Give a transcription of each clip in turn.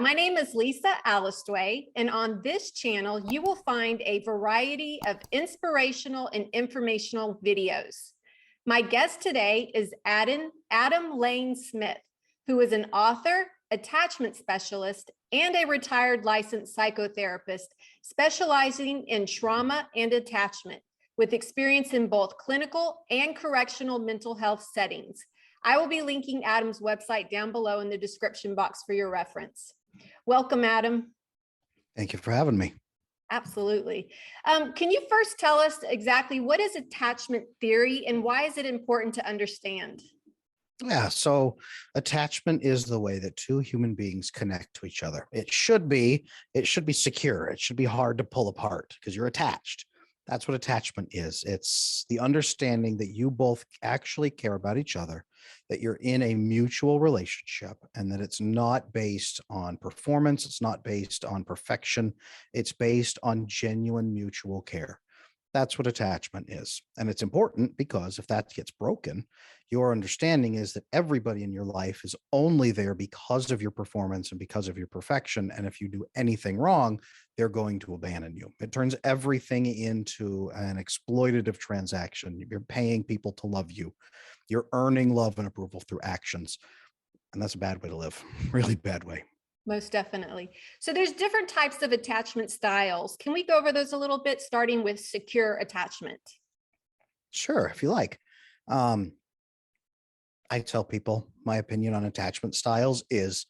My name is Lisa Alistway, and on this channel, you will find a variety of inspirational and informational videos. My guest today is Adam Lane Smith, who is an author, attachment specialist, and a retired licensed psychotherapist specializing in trauma and attachment, with experience in both clinical and correctional mental health settings. I will be linking Adam's website down below in the description box for your reference. Welcome, Adam. Thank you for having me. Absolutely. Can you first tell us exactly what is attachment theory and why is it important to understand? Yeah, so attachment is the way that two human beings connect to each other. It should be secure. It should be hard to pull apart because you're attached. That's what attachment is. It's the understanding that you both actually care about each other, that you're in a mutual relationship, and that it's not based on performance. It's not based on perfection. It's based on genuine mutual care. That's what attachment is. And it's important because if that gets broken, your understanding is that everybody in your life is only there because of your performance and because of your perfection. And if you do anything wrong, they're going to abandon you. It turns everything into an exploitative transaction. You're paying people to love you. You're earning love and approval through actions. And that's a bad way to live, really bad way. Most definitely. So there's different types of attachment styles. Can we go over those a little bit, starting with secure attachment? Sure, if you like. I tell people my opinion on attachment styles is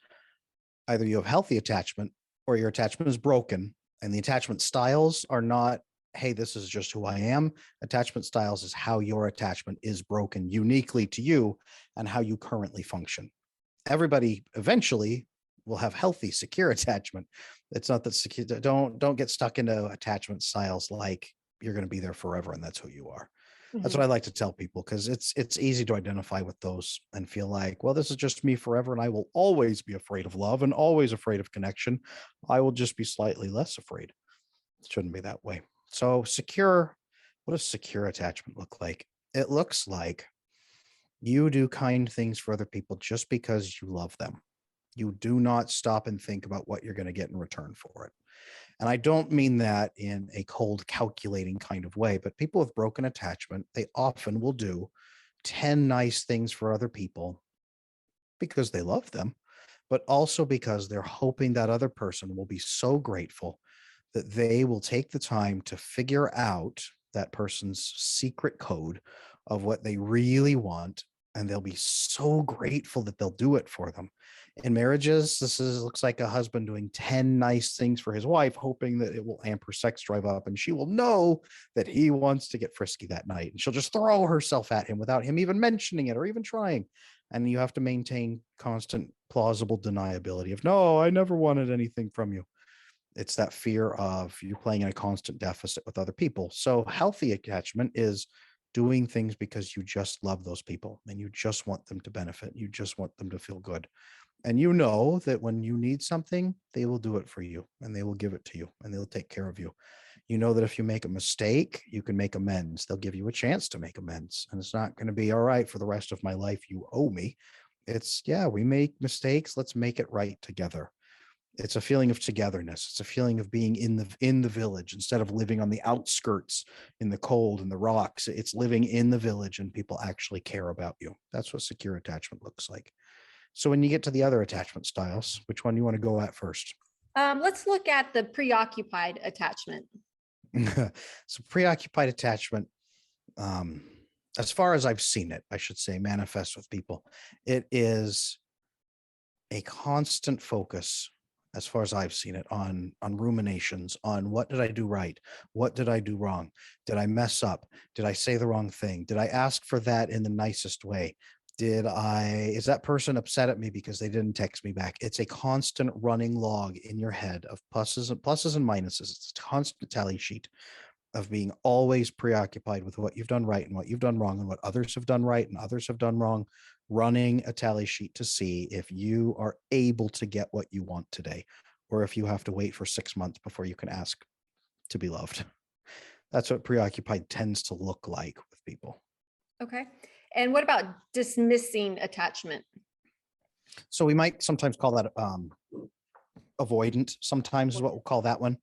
either you have healthy attachment or your attachment is broken. And the attachment styles are not, hey, this is just who I am. Attachment styles is how your attachment is broken uniquely to you and how you currently function. Everybody eventually will have healthy, secure attachment. It's not that secure. Don't get stuck into attachment styles like you're going to be there forever and that's who you are. That's what I like to tell people, because it's easy to identify with those and feel like, well, this is just me forever and I will always be afraid of love and always afraid of connection. I will just be slightly less afraid. It shouldn't be that way. So secure, what does secure attachment look like? It looks like you do kind things for other people just because you love them. You do not stop and think about what you're going to get in return for it. And I don't mean that in a cold, calculating kind of way, but people with broken attachment, they often will do 10 nice things for other people because they love them, but also because they're hoping that other person will be so grateful that they will take the time to figure out that person's secret code of what they really want. And they'll be so grateful that they'll do it for them. In marriages, looks like a husband doing 10 nice things for his wife, hoping that it will amp her sex drive up and she will know that he wants to get frisky that night. And she'll just throw herself at him without him even mentioning it or even trying. And you have to maintain constant plausible deniability of, no, I never wanted anything from you. It's that fear of you playing in a constant deficit with other people. So healthy attachment is doing things because you just love those people and you just want them to benefit. You just want them to feel good. And you know that when you need something, they will do it for you and they will give it to you and they'll take care of you. You know that if you make a mistake, you can make amends. They'll give you a chance to make amends. And it's not going to be all right for the rest of my life. You owe me. It's, yeah, we make mistakes. Let's make it right together. It's a feeling of togetherness. It's a feeling of being in the village instead of living on the outskirts in the cold and the rocks. It's living in the village and people actually care about you. That's what secure attachment looks like. So when you get to the other attachment styles, which one do you want to go at first? Let's look at the preoccupied attachment. So preoccupied attachment, as far as I've seen it, I should say, manifests with people. It is a constant focus, as far as I've seen it, on ruminations, on what did I do right? What did I do wrong? Did I mess up? Did I say the wrong thing? Did I ask for that in the nicest way? Is that person upset at me because they didn't text me back? It's a constant running log in your head of pluses and minuses. It's a constant tally sheet of being always preoccupied with what you've done right and what you've done wrong and what others have done right and others have done wrong, running a tally sheet to see if you are able to get what you want today, or if you have to wait for 6 months before you can ask to be loved. That's what preoccupied tends to look like with people. Okay. And what about dismissing attachment? So we might sometimes call that avoidant sometimes is what we'll call that one.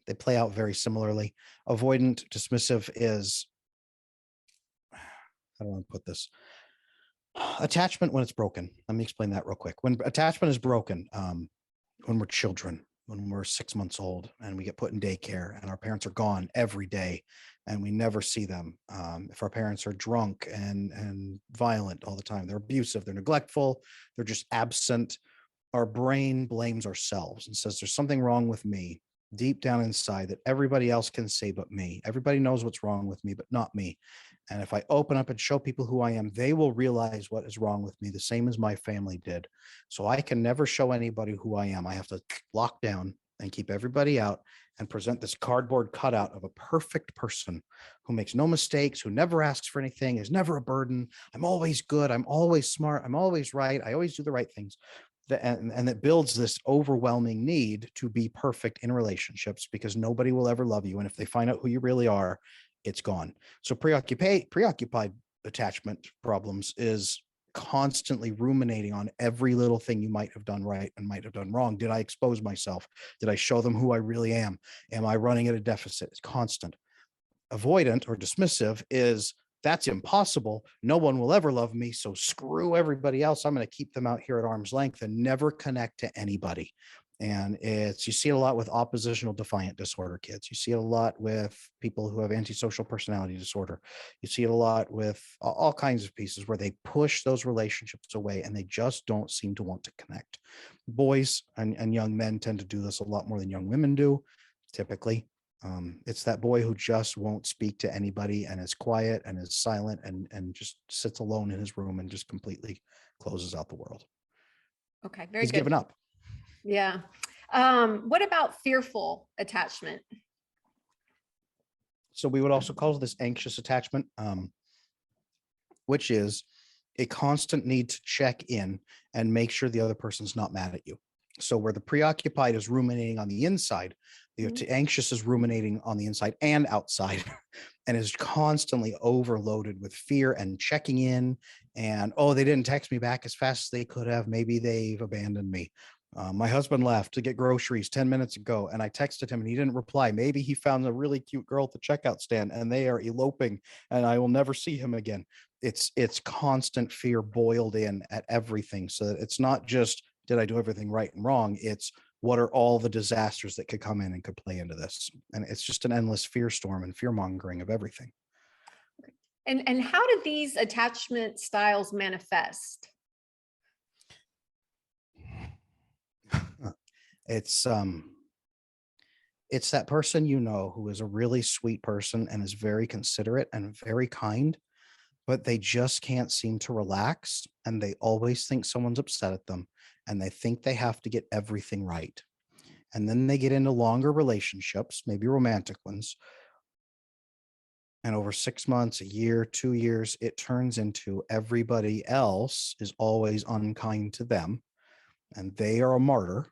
They play out very similarly. Avoidant, dismissive is, how do I want to put this? Attachment when it's broken. Let me explain that real quick. When attachment is broken, when we're children, when we're 6 months old and we get put in daycare and our parents are gone every day and we never see them. If our parents are drunk and violent all the time, they're abusive, they're neglectful, they're just absent, our brain blames ourselves and says there's something wrong with me deep down inside that everybody else can say but me. Everybody knows what's wrong with me, but not me. And if I open up and show people who I am, they will realize what is wrong with me, the same as my family did. So I can never show anybody who I am. I have to lock down and keep everybody out and present this cardboard cutout of a perfect person who makes no mistakes, who never asks for anything, is never a burden. I'm always good. I'm always smart. I'm always right. I always do the right things. And it builds this overwhelming need to be perfect in relationships because nobody will ever love you. And if they find out who you really are, it's gone. So preoccupied attachment problems is constantly ruminating on every little thing you might have done right and might have done wrong. Did I expose myself? Did I show them who I really am? Am I running at a deficit? It's constant. Avoidant or dismissive is, that's impossible. No one will ever love me. So screw everybody else. I'm going to keep them out here at arm's length and never connect to anybody. And you see it a lot with oppositional defiant disorder kids. You see it a lot with people who have antisocial personality disorder. You see it a lot with all kinds of pieces where they push those relationships away and they just don't seem to want to connect. Boys and young men tend to do this a lot more than young women do, typically. It's that boy who just won't speak to anybody and is quiet and is silent and just sits alone in his room and just completely closes out the world. Okay, very He's good. given up. Yeah. What about fearful attachment? So we would also call this anxious attachment, which is a constant need to check in and make sure the other person's not mad at you. So where the preoccupied is ruminating on the inside, the anxious is ruminating on the inside and outside and is constantly overloaded with fear and checking in and, oh, they didn't text me back as fast as they could have. Maybe they've abandoned me. My husband left to get groceries 10 minutes ago and I texted him and he didn't reply. Maybe he found a really cute girl at the checkout stand and they are eloping and I will never see him again. It's constant fear boiled in at everything. So that it's not just, did I do everything right and wrong? It's, what are all the disasters that could come in and could play into this? And it's just an endless fear storm and fear mongering of everything. And how do these attachment styles manifest? It's that person, you know, who is a really sweet person and is very considerate and very kind, but they just can't seem to relax and they always think someone's upset at them and they think they have to get everything right. And then they get into longer relationships, maybe romantic ones. And over 6 months, a year, 2 years, it turns into everybody else is always unkind to them and they are a martyr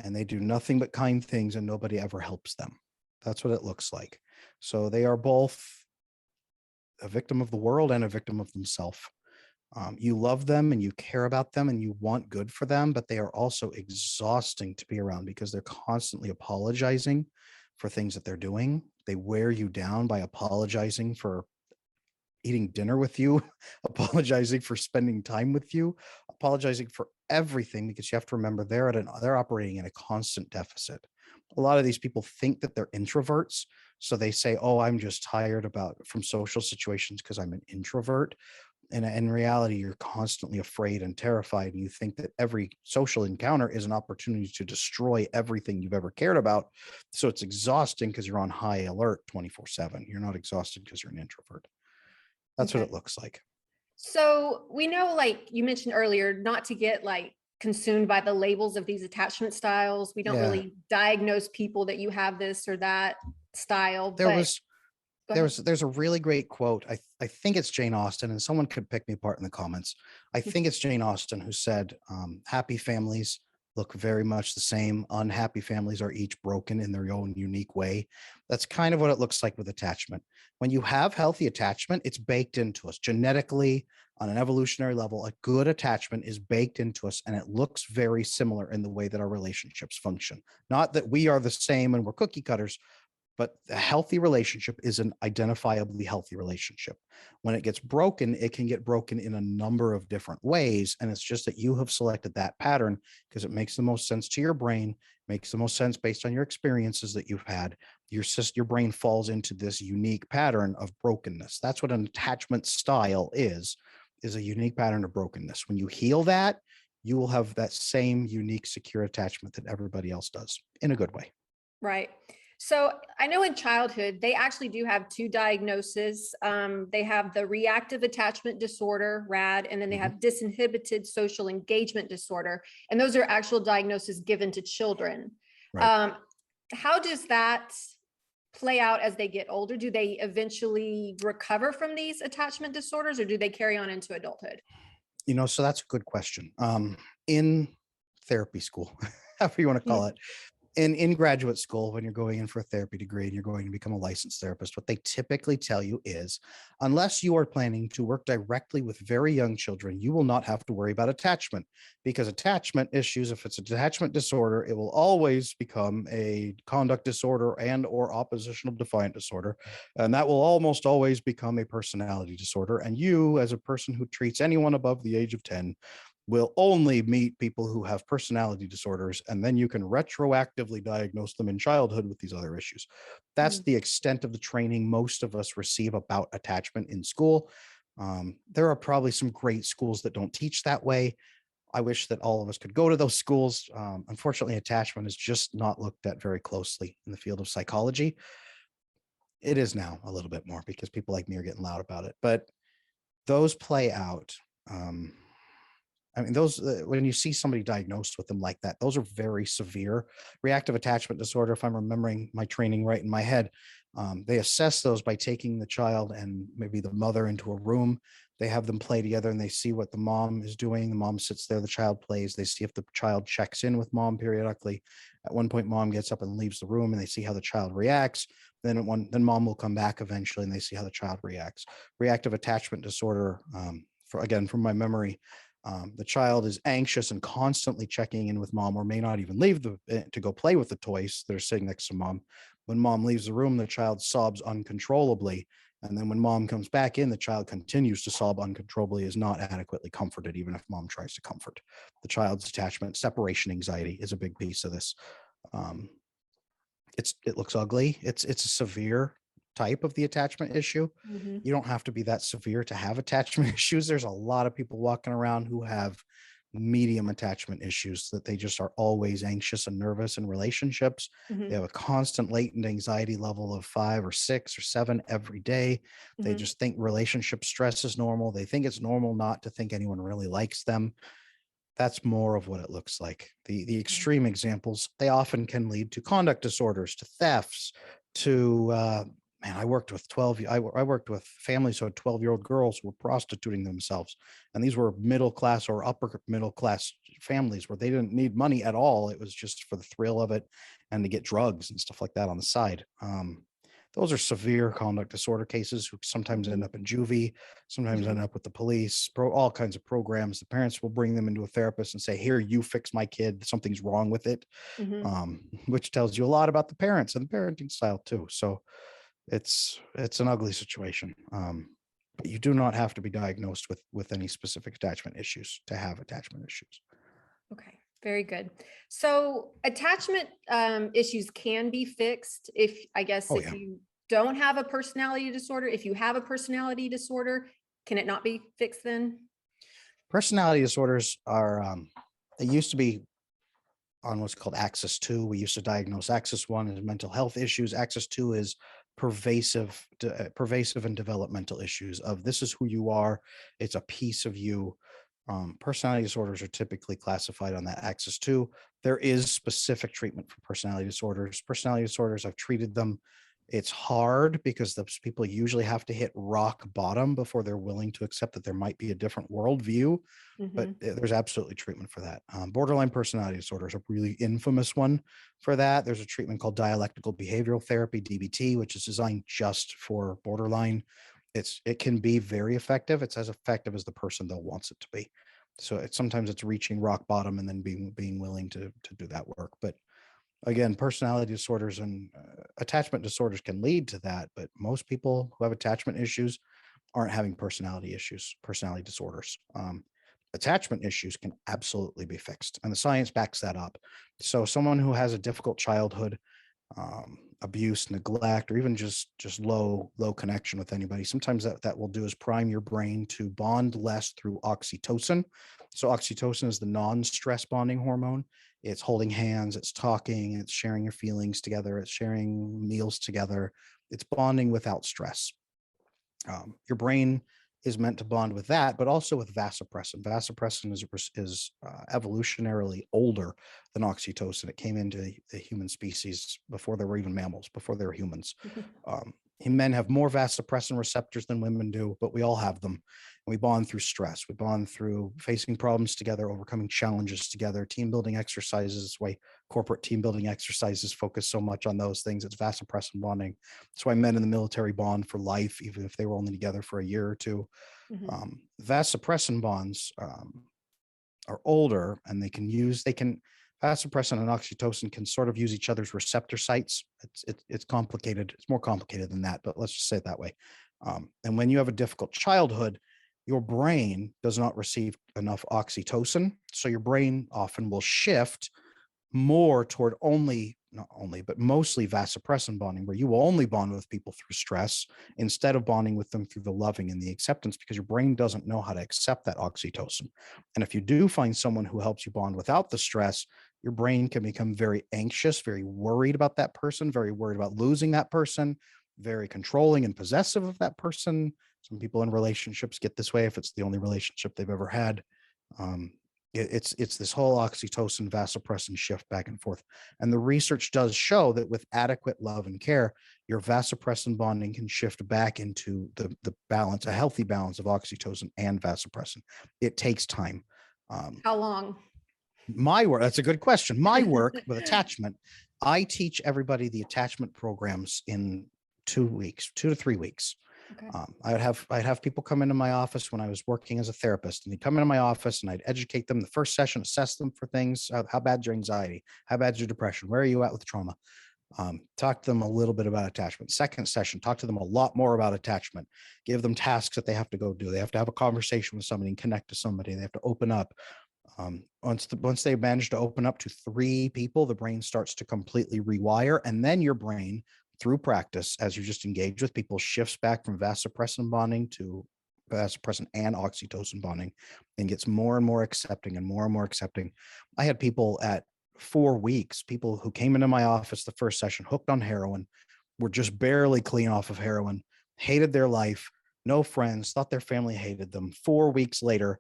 and they do nothing but kind things and nobody ever helps them. That's what it looks like. So they are both a victim of the world and a victim of themselves. You love them and you care about them and you want good for them, but they are also exhausting to be around because they're constantly apologizing for things that they're doing. They wear you down by apologizing for eating dinner with you, apologizing for spending time with you, apologizing for everything, because you have to remember they're operating in a constant deficit. A lot of these people think that they're introverts. So they say, oh, I'm just tired from social situations because I'm an introvert. And in reality, you're constantly afraid and terrified. And you think that every social encounter is an opportunity to destroy everything you've ever cared about. So it's exhausting because you're on high alert 24/7. You're not exhausted because you're an introvert. That's what it looks like. So we know, like you mentioned earlier, not to get like consumed by the labels of these attachment styles. We don't really diagnose people that you have this or that style. There's a really great quote. I think it's Jane Austen, and someone could pick me apart in the comments. I think it's Jane Austen who said, happy families look very much the same. Unhappy families are each broken in their own unique way. That's kind of what it looks like with attachment. When you have healthy attachment, it's baked into us genetically on an evolutionary level. A good attachment is baked into us, and it looks very similar in the way that our relationships function. Not that we are the same and we're cookie cutters, but a healthy relationship is an identifiably healthy relationship. When it gets broken, it can get broken in a number of different ways. And it's just that you have selected that pattern because it makes the most sense to your brain, makes the most sense based on your experiences that you've had. Your brain falls into this unique pattern of brokenness. That's what an attachment style is a unique pattern of brokenness. When you heal that, you will have that same unique, secure attachment that everybody else does in a good way. Right. So I know in childhood, they actually do have two diagnoses. They have the reactive attachment disorder, RAD, and then they have disinhibited social engagement disorder. And those are actual diagnoses given to children. Right. How does that play out as they get older? Do they eventually recover from these attachment disorders, or do they carry on into adulthood? So that's a good question. In therapy school, however you want to call Mhm. it, in graduate school, when you're going in for a therapy degree and you're going to become a licensed therapist, what they typically tell you is, unless you are planning to work directly with very young children, you will not have to worry about attachment, because attachment issues, if it's an attachment disorder, it will always become a conduct disorder and or oppositional defiant disorder. And that will almost always become a personality disorder. And you, as a person who treats anyone above the age of 10, will only meet people who have personality disorders, and then you can retroactively diagnose them in childhood with these other issues. That's Mm. the extent of the training most of us receive about attachment in school. There are probably some great schools that don't teach that way. I wish that all of us could go to those schools. Unfortunately, attachment is just not looked at very closely in the field of psychology. It is now a little bit more because people like me are getting loud about it, but those play out. Um, I mean, those when you see somebody diagnosed with them like that, those are very severe. Reactive attachment disorder, if I'm remembering my training right in my head, they assess those by taking the child and maybe the mother into a room. They have them play together and they see what the mom is doing. The mom sits there, the child plays. They see if the child checks in with mom periodically. At one point, mom gets up and leaves the room, and they see how the child reacts. Then mom will come back eventually, and they see how the child reacts. Reactive attachment disorder, from my memory, the child is anxious and constantly checking in with mom, or may not even leave to go play with the toys that are sitting next to mom. When mom leaves the room, the child sobs uncontrollably. And then when mom comes back in, the child continues to sob uncontrollably, is not adequately comforted, even if mom tries to comfort. The child's attachment, separation anxiety is a big piece of this. Um, it looks ugly. It's a severe type of the attachment issue. Mhm. You don't have to be that severe to have attachment issues. There's a lot of people walking around who have medium attachment issues, that they just are always anxious and nervous in relationships. They Mhm. have a constant latent anxiety level of 5 or 6 or 7 every day. They Mhm. just think relationship stress is normal. They think it's normal not to think anyone really likes them. That's more of what it looks like. The Okay. extreme examples, they often can lead to conduct disorders, to thefts, to man, I worked with families who had 12-year-old girls who were prostituting themselves. And these were middle class or upper middle class families where they didn't need money at all. It was just for the thrill of it and to get drugs and stuff like that on the side. Those are severe conduct disorder cases who sometimes end Mhm. up in juvie, sometimes end Mhm. up with the police, all kinds of programs. The parents will bring them into a therapist and say, "Here, you fix my kid. Something's wrong with it," Mhm. which tells you a lot about the parents and the parenting style too. So it's an ugly situation. But you do not have to be diagnosed with any specific attachment issues to have attachment issues. Okay, very good. So attachment issues can be fixed if, I guess, Oh if yeah. you don't have a personality disorder. If you have a personality disorder, can it not be fixed then? Personality disorders are they used to be on what's called Axis 2. We used to diagnose Axis 1 as mental health issues. Axis 2 is pervasive and developmental issues of this is who you are. It's a piece of you. Personality disorders are typically classified on that Axis 2. There is specific treatment for personality disorders. Personality disorders, I've treated them. It's hard because those people usually have to hit rock bottom before they're willing to accept that there might be a different worldview, but Mhm. there's absolutely treatment for that. Borderline personality disorder is a really infamous one for that. There's a treatment called dialectical behavioral therapy, DBT, which is designed just for borderline. It can be very effective. It's as effective as the person though wants it to be. So sometimes it's reaching rock bottom and then being willing to do that work. But again, personality disorders and attachment disorders can lead to that, but most people who have attachment issues aren't having personality issues, personality disorders. Attachment issues can absolutely be fixed, and the science backs that up. So, someone who has a difficult childhood, abuse, neglect, or even just low connection with anybody, sometimes that will do is prime your brain to bond less through oxytocin. So, oxytocin is the non-stress bonding hormone. It's holding hands, it's talking, it's sharing your feelings together, it's sharing meals together, it's bonding without stress. Your brain is meant to bond with that, but also with vasopressin. Vasopressin is evolutionarily older than oxytocin. It came into the human species before there were even mammals, before there were humans. Um, Men have more vasopressin receptors than women do, but we all have them. And we bond through stress. We bond through facing problems together, overcoming challenges together, team building exercises. Why corporate team building exercises focus so much on those things. It's vasopressin bonding. That's why men in the military bond for life, even if they were only together for a year or two. Mhm. Vasopressin bonds are older, and they can vasopressin and oxytocin can sort of use each other's receptor sites. It's complicated. It's more complicated than that, but let's just say it that way. And when you have a difficult childhood, your brain does not receive enough oxytocin, so your brain often will shift more toward not only, but mostly vasopressin bonding, where you will only bond with people through stress instead of bonding with them through the loving and the acceptance, because your brain doesn't know how to accept that oxytocin. And if you do find someone who helps you bond without the stress, your brain can become very anxious, very worried about that person, very worried about losing that person, very controlling and possessive of that person. Some people in relationships get this way if it's the only relationship they've ever had. Um, it's this whole oxytocin vasopressin shift back and forth, and the research does show that with adequate love and care, your vasopressin bonding can shift back into the balance, a healthy balance of oxytocin and vasopressin. It takes time. um, How long? my work, that's a good question. My work with attachment, I teach everybody the attachment programs in 2 weeks, 2 to 3 weeks. Okay. I'd have people come into my office when I was working as a therapist, and they'd come into my office and I'd educate them the first session, assess them for things. How bad's your anxiety? How bad's your depression? Where are you at with trauma? Talk to them a little bit about attachment. Second session, talk to them a lot more about attachment. Give them tasks that they have to go do. They have to have a conversation with somebody and connect to somebody. They have to open up. Once they manage to open up to 3 people, the brain starts to completely rewire, and then your brain, through practice, as you just engage with people, shifts back from vasopressin bonding to vasopressin and oxytocin bonding, and gets more and more accepting and more and more accepting. I had people at 4 weeks, people who came into my office the first session, hooked on heroin, were just barely clean off of heroin, hated their life, no friends, thought their family hated them. 4 weeks later,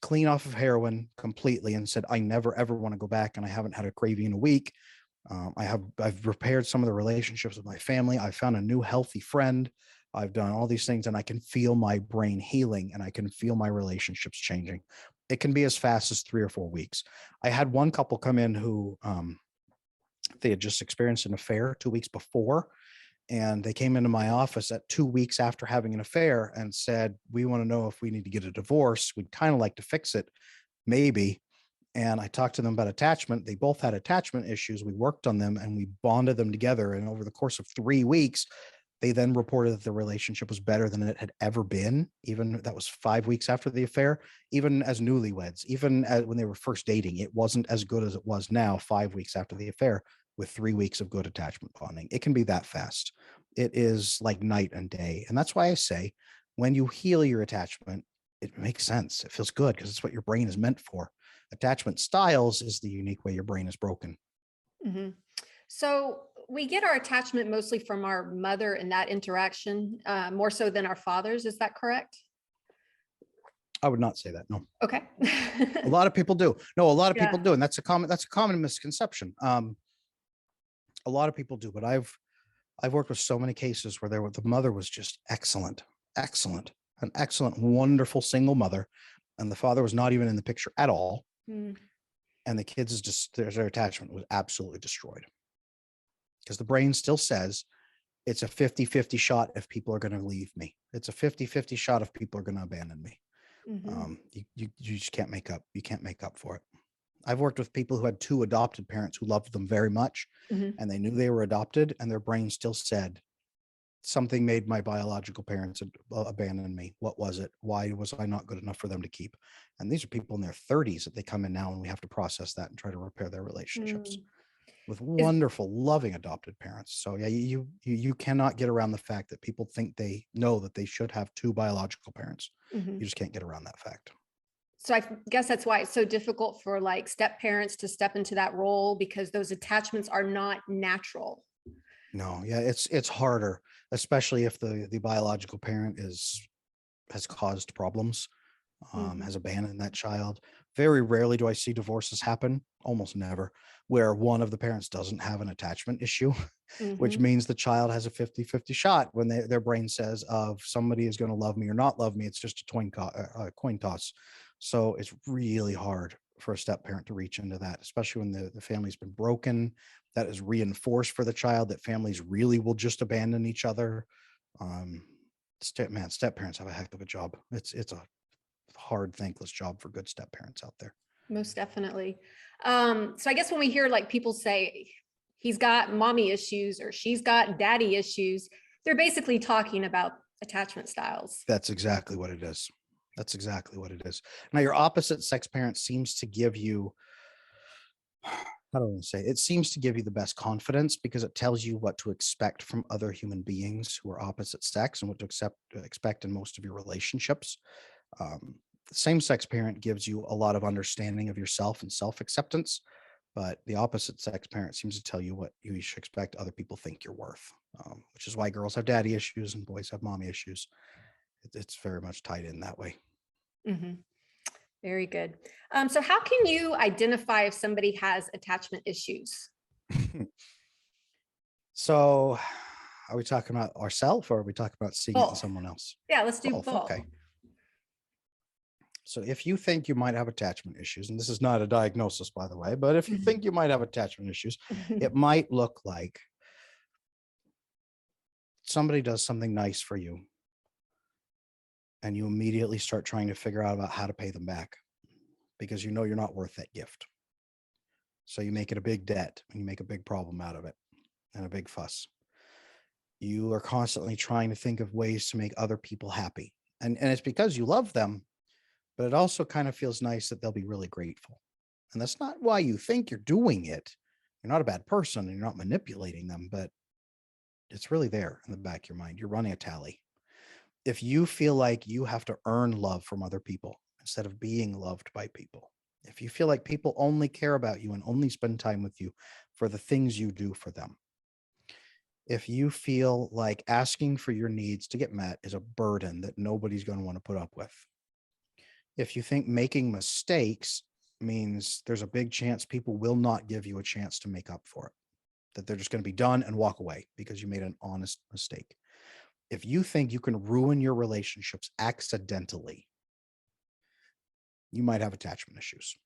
clean off of heroin completely, and said, I never ever want to go back, and I haven't had a craving in a week. I've repaired some of the relationships with my family. I found a new healthy friend. I've done all these things, and I can feel my brain healing, and I can feel my relationships changing. It can be as fast as 3 or 4 weeks. I had one couple come in who they had just experienced an affair 2 weeks before, and they came into my office at 2 weeks after having an affair and said, we want to know if we need to get a divorce. We'd kind of like to fix it, maybe. And I talked to them about attachment. They both had attachment issues. We worked on them and we bonded them together. And over the course of 3 weeks, they then reported that the relationship was better than it had ever been. Even that was 5 weeks after the affair, even as newlyweds, even when they were first dating, it wasn't as good as it was now, 5 weeks after the affair, with 3 weeks of good attachment bonding. It can be that fast. It is like night and day. And that's why I say, when you heal your attachment, it makes sense. It feels good because it's what your brain is meant for. Attachment styles is the unique way your brain is broken. Mhm. So we get our attachment mostly from our mother in that interaction, more so than our fathers. Is that correct? I would not say that. No. Okay. A lot of people do. No, a lot of people Yeah. do, and that's a common misconception. A lot of people do, but I've worked with so many cases where the mother was just excellent, excellent, an excellent, wonderful single mother, and the father was not even in the picture at all. Mm. And the kids is just their attachment was absolutely destroyed because the brain still says it's a 50-50 shot if people are going to leave me. It's a 50-50 shot if people are going to abandon me. You just can't make up. You can't make up for it. I've worked with people who had two adopted parents who loved them very much, and they knew they were adopted, and their brain still said something made my biological parents abandon me. What was it? Why was I not good enough for them to keep? And these are people in their 30s that they come in now, and we have to process that and try to repair their relationships with Is wonderful, loving adopted parents. So yeah, you cannot get around the fact that people think they know that they should have two biological parents. You just can't get around that fact. So I guess that's why it's so difficult for like step parents to step into that role, because those attachments are not natural. No, yeah, it's harder, especially if the biological parent has caused problems, has abandoned that child. Very rarely do I see divorces happen, almost never, where one of the parents doesn't have an attachment issue, which means the child has a 50-50 shot when their brain says of somebody is going to love me or not love me. It's just a coin toss. So it's really hard for a step parent to reach into that, especially when the family's been broken. That is reinforced for the child that families really will just abandon each other. Step parents have a heck of a job. It's a hard, thankless job for good step parents out there. Most definitely. So I guess when we hear like people say he's got mommy issues or she's got daddy issues, they're basically talking about attachment styles. That's exactly what it is. That's exactly what it is. Now, your opposite sex parent seems to give you, how do I want to say, it seems to give you the best confidence because it tells you what to expect from other human beings who are opposite sex and what to expect in most of your relationships. The same sex parent gives you a lot of understanding of yourself and self-acceptance, but the opposite sex parent seems to tell you what you should expect other people think you're worth, which is why girls have daddy issues and boys have mommy issues. It's very much tied in that way. Very good. So how can you identify if somebody has attachment issues? So are we talking about ourselves or are we talking about seeing it in someone else? Yeah, let's do both. Okay. So if you think you might have attachment issues, and this is not a diagnosis, by the way, but if you think you might have attachment issues, it might look like somebody does something nice for you and you immediately start trying to figure out about how to pay them back because you know you're not worth that gift. So you make it a big debt and you make a big problem out of it and a big fuss. You are constantly trying to think of ways to make other people happy. And it's because you love them, but it also kind of feels nice that they'll be really grateful. And that's not why you think you're doing it. You're not a bad person and you're not manipulating them, but it's really there in the back of your mind. You're running a tally. If you feel like you have to earn love from other people instead of being loved by people, if you feel like people only care about you and only spend time with you for the things you do for them, if you feel like asking for your needs to get met is a burden that nobody's going to want to put up with, if you think making mistakes means there's a big chance people will not give you a chance to make up for it, that they're just going to be done and walk away because you made an honest mistake. If you think you can ruin your relationships accidentally, you might have attachment issues.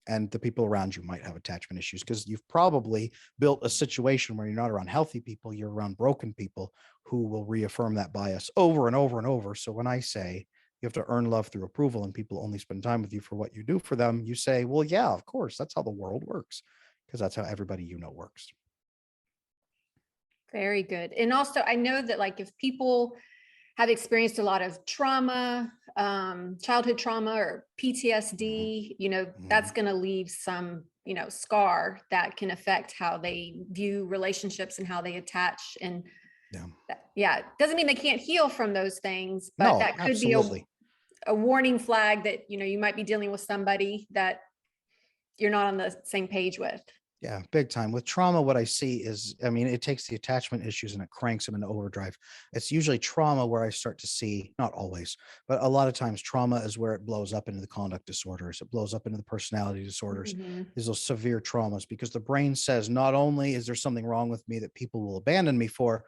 And the people around you might have attachment issues because you've probably built a situation where you're not around healthy people, you're around broken people who will reaffirm that bias over and over and over. So when I say you have to earn love through approval and people only spend time with you for what you do for them, you say, well, yeah, of course, that's how the world works because that's how everybody you know works. Very good. And also, I know that like if people have experienced a lot of trauma, childhood trauma or PTSD, that's going to leave some, scar that can affect how they view relationships and how they attach. And it doesn't mean they can't heal from those things, but that could absolutely be a warning flag that, you might be dealing with somebody that you're not on the same page with. Yeah, big time. With trauma, what I see is, I mean, it takes the attachment issues and it cranks them into overdrive. It's usually trauma where I start to see, not always, but a lot of times trauma is where it blows up into the conduct disorders. It blows up into the personality disorders. Mhm. Is those severe traumas because the brain says, not only is there something wrong with me that people will abandon me for,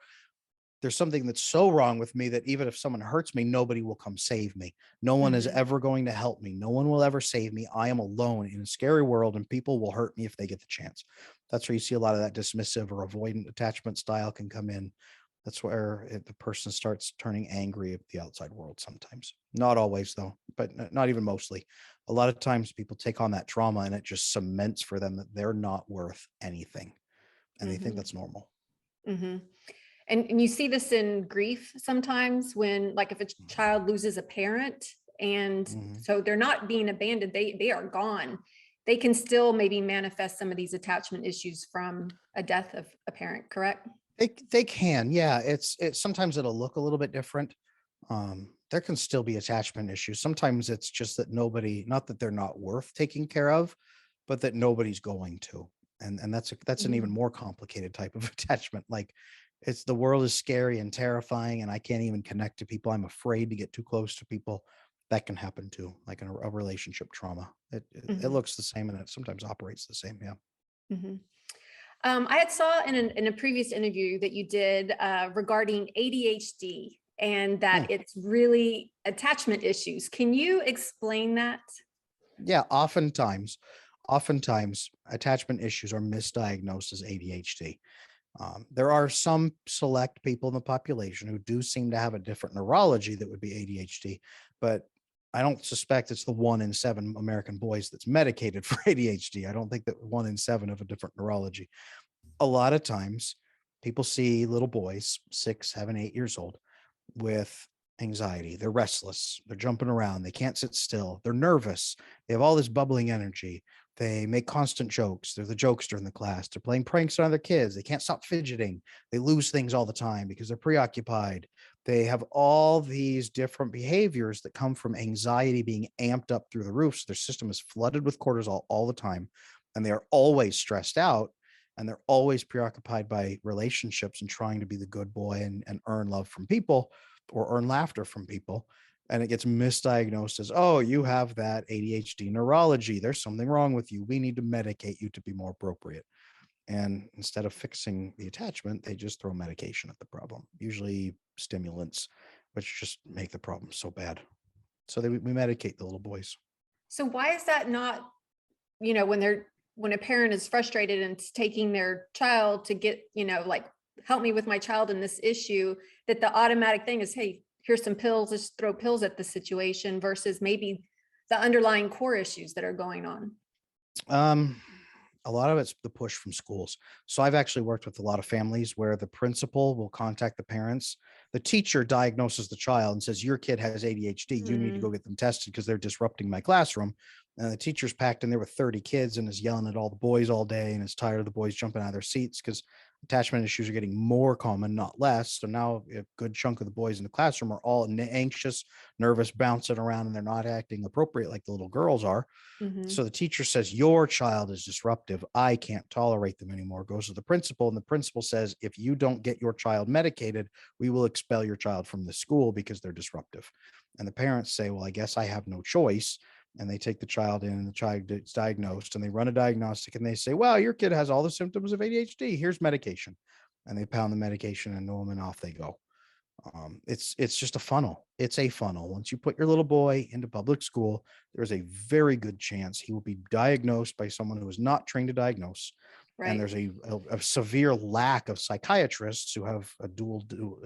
there's something that's so wrong with me that even if someone hurts me, nobody will come save me. No one is Mhm. ever going to help me. No one will ever save me. I am alone in a scary world and people will hurt me if they get the chance. That's where you see a lot of that dismissive or avoidant attachment style can come in. That's where the person starts turning angry at the outside world sometimes. Not always, though, but not even mostly. A lot of times people take on that trauma and it just cements for them that they're not worth anything. And they think Mhm. that's normal. Mhm. And you see this in grief sometimes when, like, if a child loses a parent and Mhm. so they're not being abandoned, they are gone. They can still maybe manifest some of these attachment issues from a death of a parent, correct? They can, yeah. It's sometimes it'll look a little bit different. There can still be attachment issues. Sometimes it's just that nobody, not that they're not worth taking care of, but that nobody's going to. And that's an even Mhm. more complicated type of attachment. Like it's the world is scary and terrifying, and I can't even connect to people. I'm afraid to get too close to people. That can happen too, like in a relationship trauma. It Mhm. looks the same and it sometimes operates the same. Yeah. Mhm. I had saw in a previous interview that you did regarding ADHD and Hmm. that it's really attachment issues. Can you explain that? Yeah, oftentimes attachment issues are misdiagnosed as ADHD. There are some select people in the population who do seem to have a different neurology that would be ADHD, but I don't suspect it's the 1 in 7 American boys that's medicated for ADHD. I don't think that 1 in 7 have a different neurology. A lot of times, people see little boys, 6, 7, 8 years old, with anxiety. They're restless. They're jumping around. They can't sit still. They're nervous. They have all this bubbling energy. They make constant jokes. They're the jokester in the class. They're playing pranks on other kids. They can't stop fidgeting. They lose things all the time because they're preoccupied. They have all these different behaviors that come from anxiety being amped up through the roof. So their system is flooded with cortisol all the time. And they are always stressed out and they're always preoccupied by relationships and trying to be the good boy and earn love from people or earn laughter from people. And it gets misdiagnosed as, oh, you have that ADHD neurology. There's something wrong with you. We need to medicate you to be more appropriate. And instead of fixing the attachment, they just throw medication at the problem, usually stimulants, which just make the problem so bad. So we medicate the little boys. So why is that not, you know, when a parent is frustrated and taking their child to get, you know, like, help me with my child in this issue, that the automatic thing is, hey, here's some pills, just throw pills at the situation versus maybe the underlying core issues that are going on. Um, a lot of it's the push from schools. So I've actually worked with a lot of families where the principal will contact the parents. The teacher diagnoses the child and says, your kid has ADHD. You need to go Mm, get them tested because they're disrupting my classroom. And the teacher's packed in there with 30 kids and is yelling at all the boys all day and is tired of the boys jumping out of their seats because attachment issues are getting more common, not less. So now a good chunk of the boys in the classroom are all anxious, nervous, bouncing around, and they're not acting appropriate like the little girls are. mhm. So the teacher says, your child is disruptive. I can't tolerate them anymore. Goes to the principal, and the principal says, if you don't get your child medicated, we will expel your child from the school because they're disruptive. And the parents say, well, I guess I have no choice. And they take the child in, and the child is diagnosed, and they run a diagnostic, and they say, well, your kid has all the symptoms of ADHD. Here's medication. And they pound the medication and them, and off they go. It's just a funnel. It's a funnel. Once you put your little boy into public school, there's a very good chance he will be diagnosed by someone who is not trained to diagnose. And Right. there's a severe lack of psychiatrists who have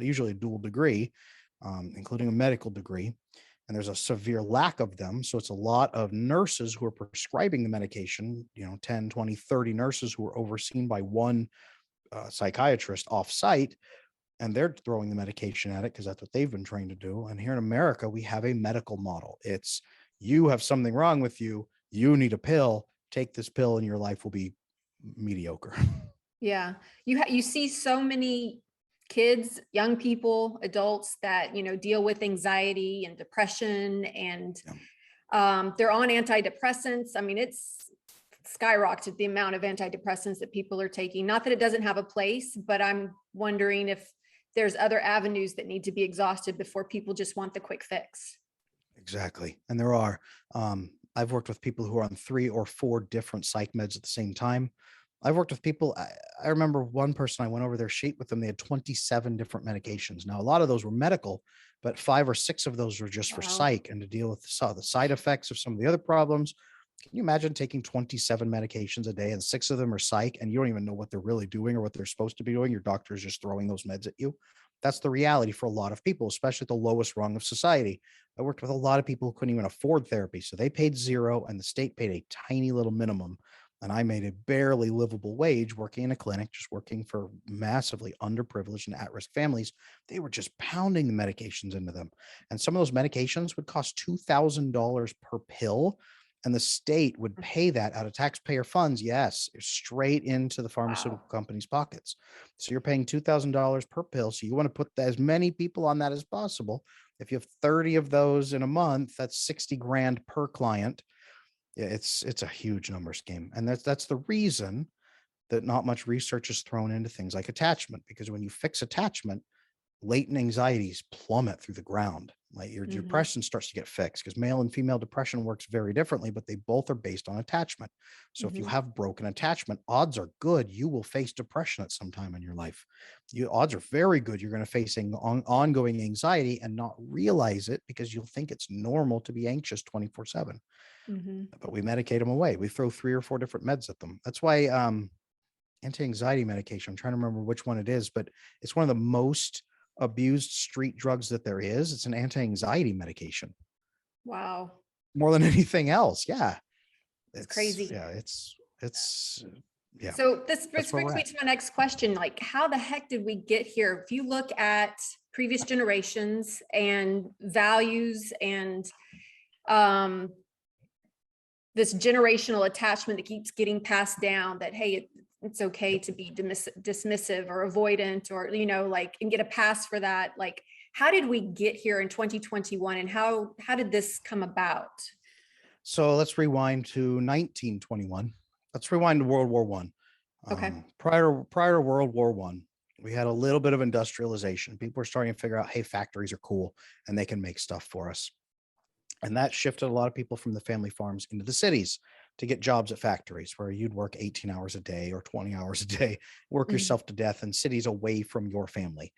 usually a dual degree, including a medical degree. And there's a severe lack of them. So it's a lot of nurses who are prescribing the medication, 10, 20, 30 nurses who are overseen by one psychiatrist off site, and they're throwing the medication at it because that's what they've been trained to do. And here in America, we have a medical model. It's you have something wrong with you. You need a pill. Take this pill, and your life will be mediocre. Yeah. You see so many kids, young people, adults that, you know, deal with anxiety and depression and Yeah. they're on antidepressants. I mean, it's skyrocketed the amount of antidepressants that people are taking. Not that it doesn't have a place, but I'm wondering if there's other avenues that need to be exhausted before people just want the quick fix. Exactly. And there are. I've worked with people who are on 3 or 4 different psych meds at the same time. I've worked with people. I remember one person, I went over their sheet with them. They had 27 different medications. Now, a lot of those were medical, but 5 or 6 of those were just for Wow. psych and to deal with the side effects of some of the other problems. Can you imagine taking 27 medications a day and 6 of them are psych and you don't even know what they're really doing or what they're supposed to be doing? Your doctor is just throwing those meds at you. That's the reality for a lot of people, especially at the lowest rung of society. I worked with a lot of people who couldn't even afford therapy. So they paid zero and the state paid a tiny little minimum. And I made a barely livable wage working in a clinic, just working for massively underprivileged and at-risk families. They were just pounding the medications into them. And some of those medications would cost $2,000 per pill. And the state would pay that out of taxpayer funds. Yes, straight into the pharmaceutical Wow. companies' pockets. So you're paying $2,000 per pill. So you want to put as many people on that as possible. If you have 30 of those in a month, that's 60 grand per client. Yeah, it's a huge numbers game. And that's the reason that not much research is thrown into things like attachment, because when you fix attachment, latent anxieties plummet through the ground. Like your Mhm. depression starts to get fixed because male and female depression works very differently, but they both are based on attachment. So if you Mhm. have broken attachment, odds are good you will face depression at some time in your life. Odds are very good you're going to face ongoing anxiety and not realize it because you'll think it's normal to be anxious 24/7. Mhm. But we medicate them away. We throw 3 or 4 different meds at them. That's why anti-anxiety medication, I'm trying to remember which one it is, but it's one of the most abused street drugs that there is. It's an anti-anxiety medication Wow. more than anything else. Yeah. It's It's crazy. yeah, it's yeah, So this, that's this where brings we're me at. to my next question. Like, how the heck did we get here? If you look at previous generations and values and um, this generational attachment that keeps getting passed down, that, hey, it's okay Yep. to be dismissive or avoidant, or, like, and get a pass for that. Like, how did we get here in 2021, and how did this come about? So let's rewind to 1921. Let's rewind to World War One. Okay. Prior to World War One, we had a little bit of industrialization. People were starting to figure out, hey, factories are cool and they can make stuff for us. And that shifted a lot of people from the family farms into the cities to get jobs at factories where you'd work 18 hours a day or 20 hours a day, work Mhm. yourself to death in cities away from your family.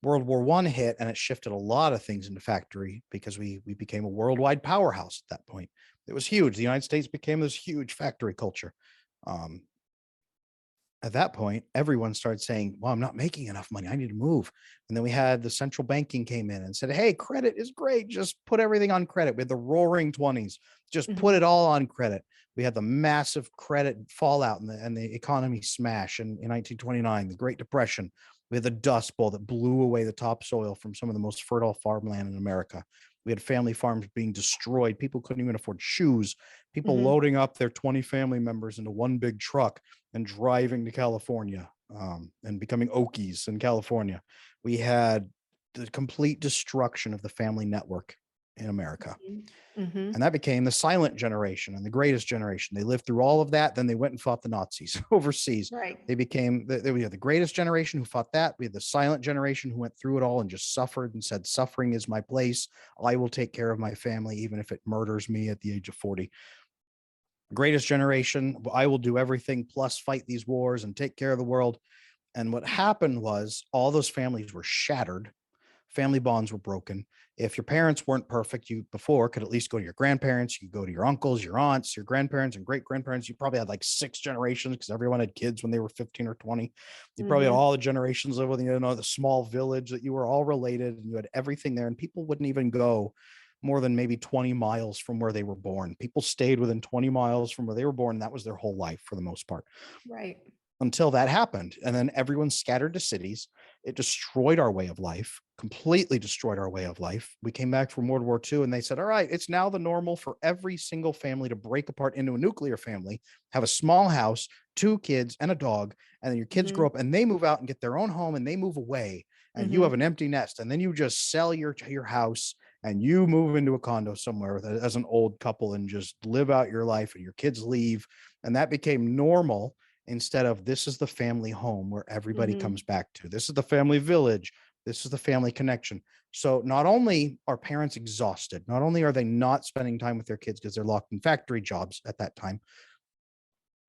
World War One hit and it shifted a lot of things into factory because we became a worldwide powerhouse at that point. It was huge. The United States became this huge factory culture. Um, at that point, everyone started saying, well, I'm not making enough money. I need to move. And then we had the central banking came in and said, hey, credit is great. Just put everything on credit. We had the roaring 20s. Just put Mhm. it all on credit. We had the massive credit fallout and the economy smash in 1929, the Great Depression. We had the Dust Bowl that blew away the topsoil from some of the most fertile farmland in America. We had family farms being destroyed. People couldn't even afford shoes. People Mhm. loading up their 20 family members into one big truck and driving to California and becoming Okies in California. We had the complete destruction of the family network in America. Mhm. Mhm. And that became the silent generation and the greatest generation. They lived through all of that. Then they went and fought the Nazis overseas. Right. They became, we had the greatest generation who fought that. We had the silent generation who went through it all and just suffered and said, suffering is my place. I will take care of my family, even if it murders me at the age of 40. Greatest generation, I will do everything plus fight these wars and take care of the world. And what happened was all those families were shattered. Family bonds were broken. If your parents weren't perfect, you before could at least go to your grandparents, you could go to your uncles, your aunts, your grandparents, and great grandparents. You probably had like 6 generations because everyone had kids when they were 15 or 20. You probably had Mhm. all the generations living in, the small village that you were all related and you had everything there. And people wouldn't even go more than maybe 20 miles from where they were born. People stayed within 20 miles from where they were born. And that was their whole life for the most part Right. until that happened. And then everyone scattered to cities. It destroyed our way of life, completely destroyed our way of life. We came back from World War II and they said, all right, it's now the normal for every single family to break apart into a nuclear family, have a small house, 2 kids and a dog. And then your kids grow Mhm. up and they move out and get their own home and they move away and you have Mhm. an empty nest. And then you just sell your house and you move into a condo somewhere as an old couple and just live out your life, and your kids leave. And that became normal, instead of this is the family home where everybody Mhm. comes back to. This is the family village. This is the family connection. So not only are parents exhausted, not only are they not spending time with their kids because they're locked in factory jobs at that time,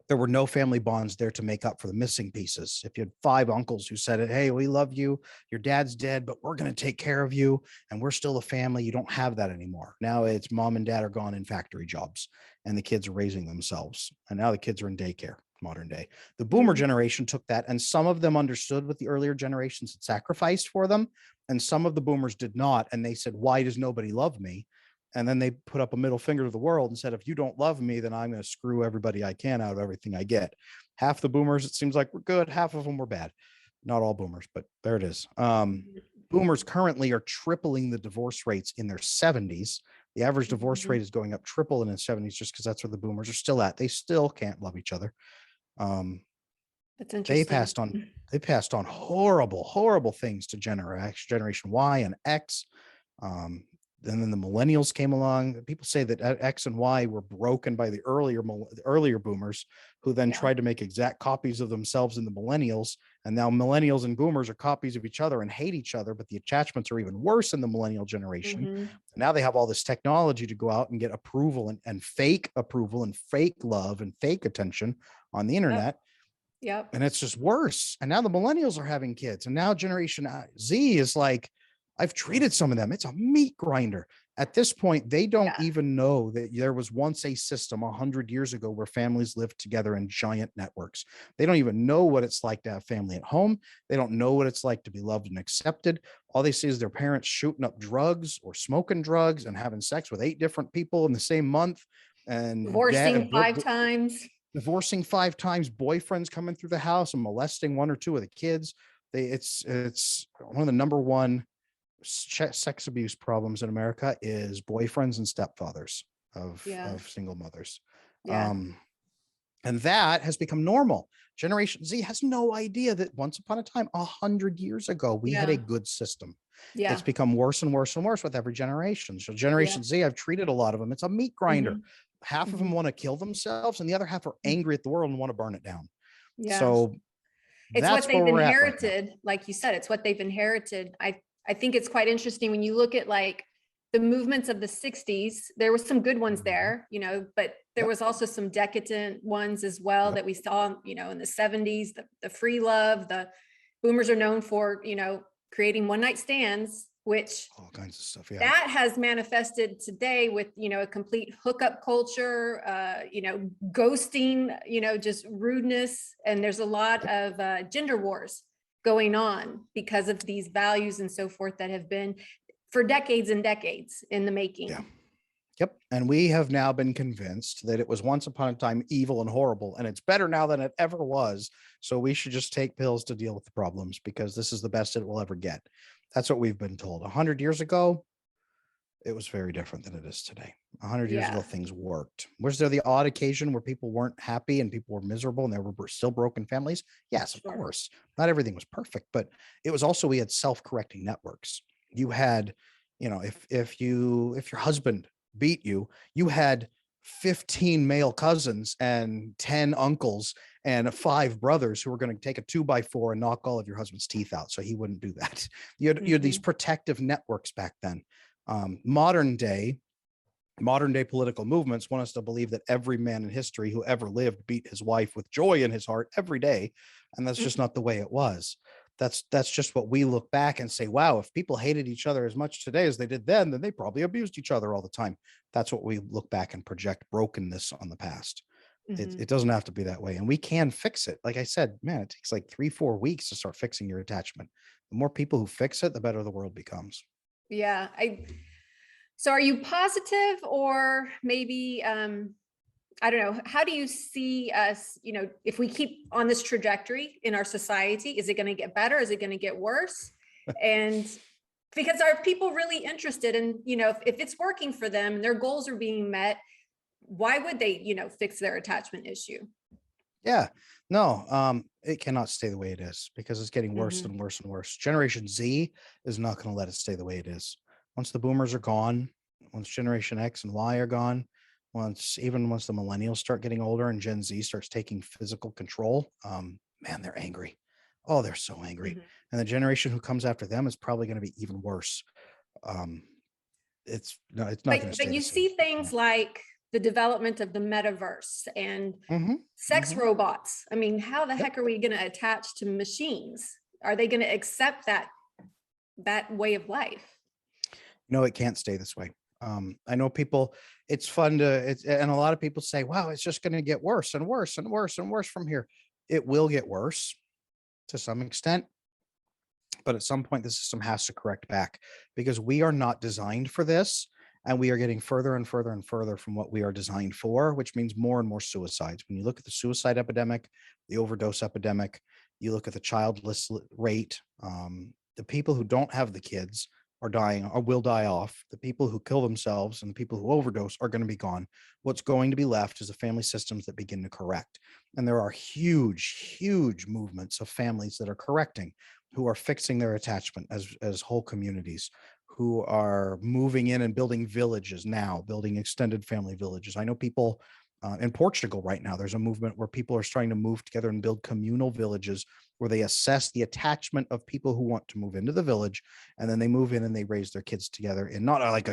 there were no family bonds there to make up for the missing pieces. If you had 5 uncles who said, hey, we love you, your dad's dead, but we're going to take care of you, and we're still a family, you don't have that anymore. Now it's mom and dad are gone in factory jobs, and the kids are raising themselves. And now the kids are in daycare, modern day. The boomer Mhm. generation took that, and some of them understood what the earlier generations had sacrificed for them, and some of the boomers did not. And they said, why does nobody love me? And then they put up a middle finger to the world and said, if you don't love me, then I'm going to screw everybody I can out of everything I get. Half the boomers, it seems like, were good. Half of them were bad. Not all boomers, but there it is. Boomers currently are tripling the divorce rates in their 70s. The average divorce Mhm. rate is going up triple in the 70s, just because that's where the boomers are still at. They still can't love each other. That's They interesting. passed on they passed on horrible, horrible things to generation Y and X. Um, and then the millennials came along. People say that X and Y were broken by the earlier boomers, who then Yeah. tried to make exact copies of themselves in the millennials. And now millennials and boomers are copies of each other and hate each other, but the attachments are even worse in the millennial generation. Mhm. Now they have all this technology to go out and get approval, and fake approval and fake love and fake attention on the Yep. internet. Yep. And it's just worse. And now the millennials are having kids, and now Generation Z is like, I've treated some of them. It's a meat grinder. At this point, they don't Yeah. even know that there was once a system 100 years ago where families lived together in giant networks. They don't even know what it's like to have family at home. They don't know what it's like to be loved and accepted. All they see is their parents shooting up drugs or smoking drugs and having sex with 8 different people in the same month, and Divorcing 5 times. divorcing 5 times, boyfriends coming through the house and molesting 1 or 2 of the kids. It's one of the number one sex abuse problems in America is boyfriends and stepfathers Yeah. of single mothers. Yeah. Um, and that has become normal. Generation Z has no idea that once upon a time, 100 years ago, we had a Yeah. good system. It's Yeah. become worse and worse and worse with every generation. So Yeah. Generation Z, I've treated a lot of them. It's a meat grinder. Mhm. Half of them Mhm. want to kill themselves, and the other half are angry at the world and want to burn it down. Yeah. So It's what that's where they've we're at right now. inherited. Like you said, it's what they've inherited. I think it's quite interesting when you look at like the movements of the 60s. There were some good ones Mhm. there, but there Yep. was also some decadent ones as well Yep. that we saw, in the 70s, the free love. The boomers are known for, creating one night stands, which All kinds of stuff. Yeah. that has manifested today with, a complete hookup culture, ghosting, just rudeness. And there's a lot Yep. of gender wars going on because of these values and so forth that have been for decades and decades in the making. Yeah. Yep. And we have now been convinced that it was once upon a time evil and horrible, and it's better now than it ever was. So we should just take pills to deal with the problems, because this is the best it will ever get. That's what we've been told. 100 years ago, it was very different than it is today. 100 years ago, Yeah. things worked. Was there the odd occasion where people weren't happy and people were miserable and there were still broken families? Yes, of Sure. course. Not everything was perfect, but it was also, we had self-correcting networks. You had, if your husband beat you, you had 15 male cousins and 10 uncles and 5 brothers who were going to take a 2x4 and knock all of your husband's teeth out, so he wouldn't do that. You had these Mhm. protective networks back then. Modern day political movements want us to believe that every man in history who ever lived beat his wife with joy in his heart every day, and that's just not the way it was. That's just what we look back and say, wow, if people hated each other as much today as they did then they probably abused each other all the time. That's what we look back and project brokenness on the past. it, Mhm. it doesn't have to be that way, and we can fix it. Like I said, man, it takes like 3-4 weeks to start fixing your attachment. The more people who fix it, the better the world becomes. Yeah. So are you positive, or maybe I don't know, how do you see us, if we keep on this trajectory in our society? Is it going to get better? Is it going to get worse? And because are people really interested in, if it's working for them and their goals are being met, why would they, fix their attachment issue? Yeah, no, it cannot stay the way it is, because it's getting worse Hmm. and worse and worse. Generation Z is not going to let it stay the way it is. once the boomers are gone, once Generation X and Y are gone, once the millennials start getting older and Gen Z starts taking physical control, man, they're angry. Oh, they're so angry. Mhm. And the generation who comes after them is probably going to be even worse. Um, it's not going to But stay the you same. see things like the development of the metaverse and Mm-hmm. sex Mm-hmm. robots. I mean, how the Yep. heck are we going to attach to machines? Are they going to accept that way of life? No, it can't stay this way. I know people, it's fun to, and a lot of people say, wow, it's just going to get worse and worse and worse and worse from here. It will get worse to some extent, but at some point the system has to correct back because we are not designed for this, and we are getting further and further and further from what we are designed for, which means more and more suicides. When you look at the suicide epidemic, the overdose epidemic, you look at the childless rate, the people who don't have the kids are dying or will die off. The people who kill themselves and the people who overdose are going to be gone. What's going to be left is the family systems that begin to correct. And there are huge movements of families that are correcting, who are fixing their attachment as whole communities, who are moving in and building villages now, building extended family villages. I know people in Portugal right now, there's a movement where people are starting to move together and build communal villages where they assess the attachment of people who want to move into the village, and then they move in and they raise their kids together in not like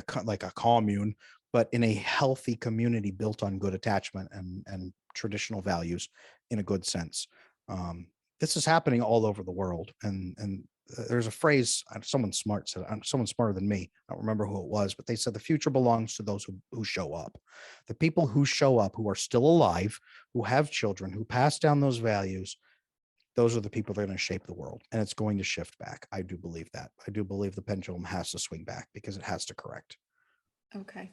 a commune, but in a healthy community built on good attachment and traditional values in a good sense. This is happening all over the world, and there's a phrase someone smart said, someone smarter than me, I don't remember who it was, but they said the future belongs to those who show up. The people who show up, who are still alive, who have children, who pass down those values, those are the people that are going to shape the world, and it's going to shift back. I do believe that. I do believe the pendulum has to swing back because it has to correct. Okay.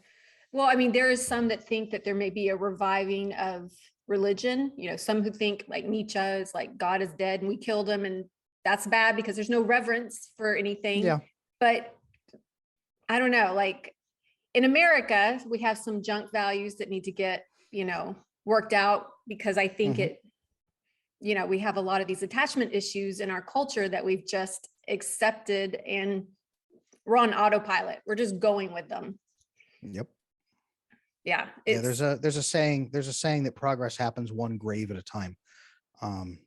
Well, I mean, there is some that think that there may be a reviving of religion. You know, some who think like Nietzsche is like God is dead and we killed him, and that's bad because there's no reverence for anything. Yeah. But I don't know, like in America, we have some junk values that need to get, worked out because I think Mhm. we have a lot of these attachment issues in our culture that we've just accepted and we're on autopilot. We're just going with them. Yep. Yeah. Yeah, there's a saying that progress happens one grave at a time. Um,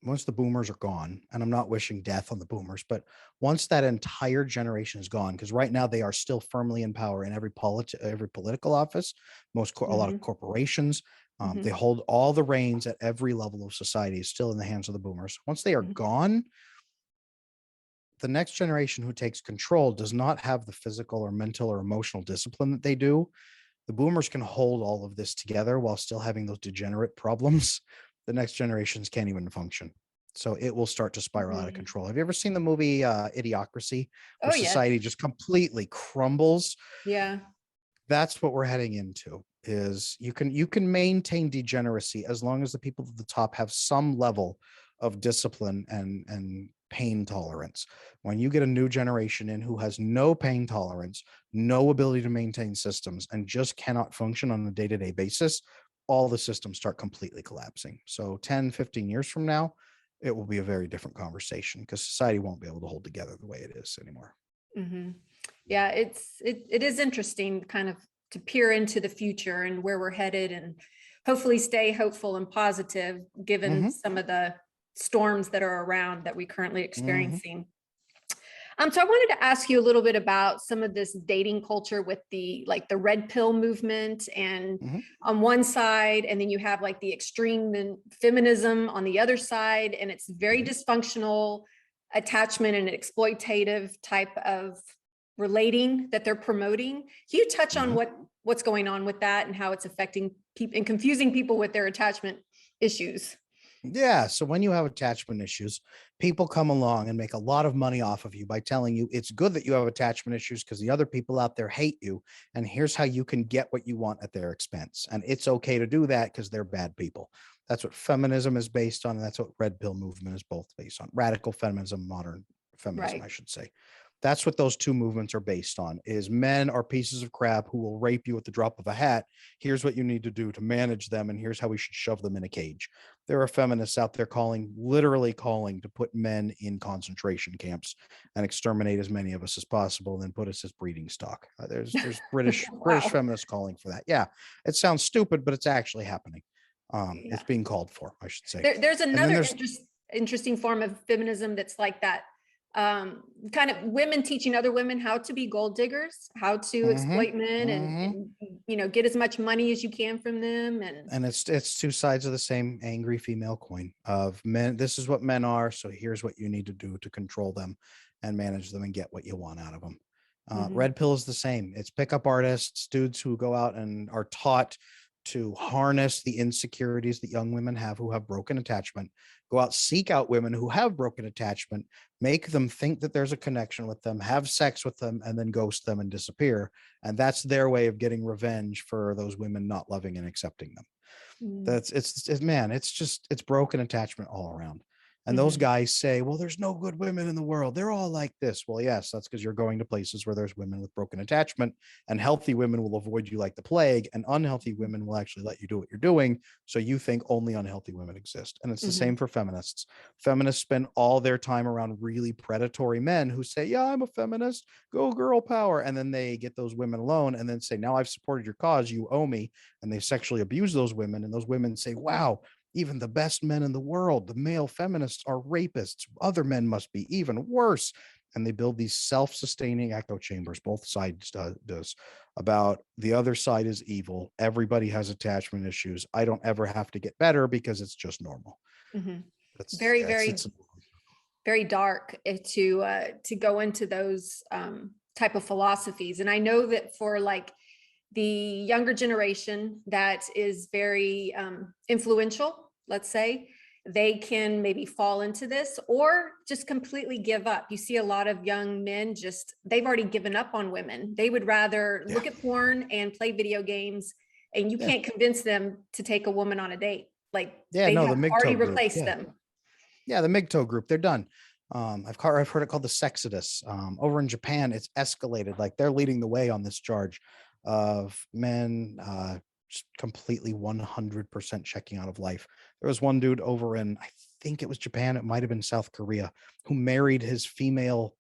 Once the boomers are gone, and I'm not wishing death on the boomers, but once that entire generation is gone, because right now they are still firmly in power in every political office, a lot of Mhm, corporations, they mhm, hold all the reins at every level of society is still in the hands of the boomers. Once they are mhm, gone, the next generation who takes control does not have the physical or mental or emotional discipline that they do. The boomers can hold all of this together while still having those degenerate problems. The next generations can't even function. So it will start to spiral out of mhm. control. Have you ever seen the movie Idiocracy, where Oh, yes. society just completely crumbles? Yeah. That's what we're heading into. Is you can maintain degeneracy as long as the people at the top have some level of discipline and pain tolerance. When you get a new generation in who has no pain tolerance, no ability to maintain systems, and just cannot function on a day-to-day basis, all the systems start completely collapsing. So 10, 15 years from now, it will be a very different conversation because society won't be able to hold together the way it is anymore. Mhm. Yeah, it is interesting kind of to peer into the future and where we're headed and hopefully stay hopeful and positive given Hmm. some of the storms that are around that we currently Hmm. experiencing. So I wanted to ask you a little bit about some of this dating culture with the red pill movement and Hmm. on one side, and then you have like the extreme feminism on the other side, and it's very Hmm. dysfunctional attachment and exploitative type of relating that they're promoting. Can you touch on Hmm. what's going on with that and how it's affecting people and confusing people with their attachment issues? Yeah. So when you have attachment issues, people come along and make a lot of money off of you by telling you it's good that you have attachment issues because the other people out there hate you. And here's how you can get what you want at their expense. And it's okay to do that because they're bad people. That's what feminism is based on. And that's what red pill movement is both based on. Radical feminism, modern feminism, Right. I should say. That's what those two movements are based on, is men are pieces of crap who will rape you at the drop of a hat. Here's what you need to do to manage them, and here's how we should shove them in a cage. There are feminists out there literally calling to put men in concentration camps and exterminate as many of us as possible, and then put us as breeding stock. There's British Wow. feminists calling for that. Yeah, it sounds stupid, but it's actually happening. Yeah. It's being called for, I should say. There's And then another there's interesting form of feminism that's like that. Kind of women teaching other women how to be gold diggers, how to exploit men, and get as much money as you can from them. And it's two sides of the same angry female coin of men. This is what men are, so here's what you need to do to control them and manage them and get what you want out of them. Red pill is the same. It's pickup artists, dudes who go out and are taught to harness the insecurities that young women have who have broken attachment, go out, seek out women who have broken attachment, make them think that there's a connection with them, have sex with them, and then ghost them and disappear. And that's their way of getting revenge for those women not loving and accepting them. It's broken attachment all around. And those guys say, well, there's no good women in the world, they're all like this. Well, yes, that's because you're going to places where there's women with broken attachment, and healthy women will avoid you like the plague, and unhealthy women will actually let you do what you're doing. So you think only unhealthy women exist. And it's the same for feminists. Feminists spend all their time around really predatory men who say, yeah, I'm a feminist, go girl power. And then they get those women alone and then say, now I've supported your cause, you owe me. And they sexually abuse those women. And those women say, wow, even the best men in the world, the male feminists, are rapists. Other men must be even worse. And they build these self-sustaining echo chambers. Both sides does about the other side is evil. Everybody has attachment issues. I don't ever have to get better because it's just normal. Very dark to go into those type of philosophies. And I know that for like the younger generation that is very influential, let's say, they can maybe fall into this or just completely give up. You see a lot of young men they've already given up on women. They would rather look at porn and play video games, and you can't convince them to take a woman on a date. Like they have already replaced them. Yeah, the MGTOW group, they're done. I've heard it called the Sexodus. Over in Japan, it's escalated. Like they're leading the way on this charge of men just completely 100% checking out of life. There was one dude over in, I think it was Japan, it might have been South Korea, who married his female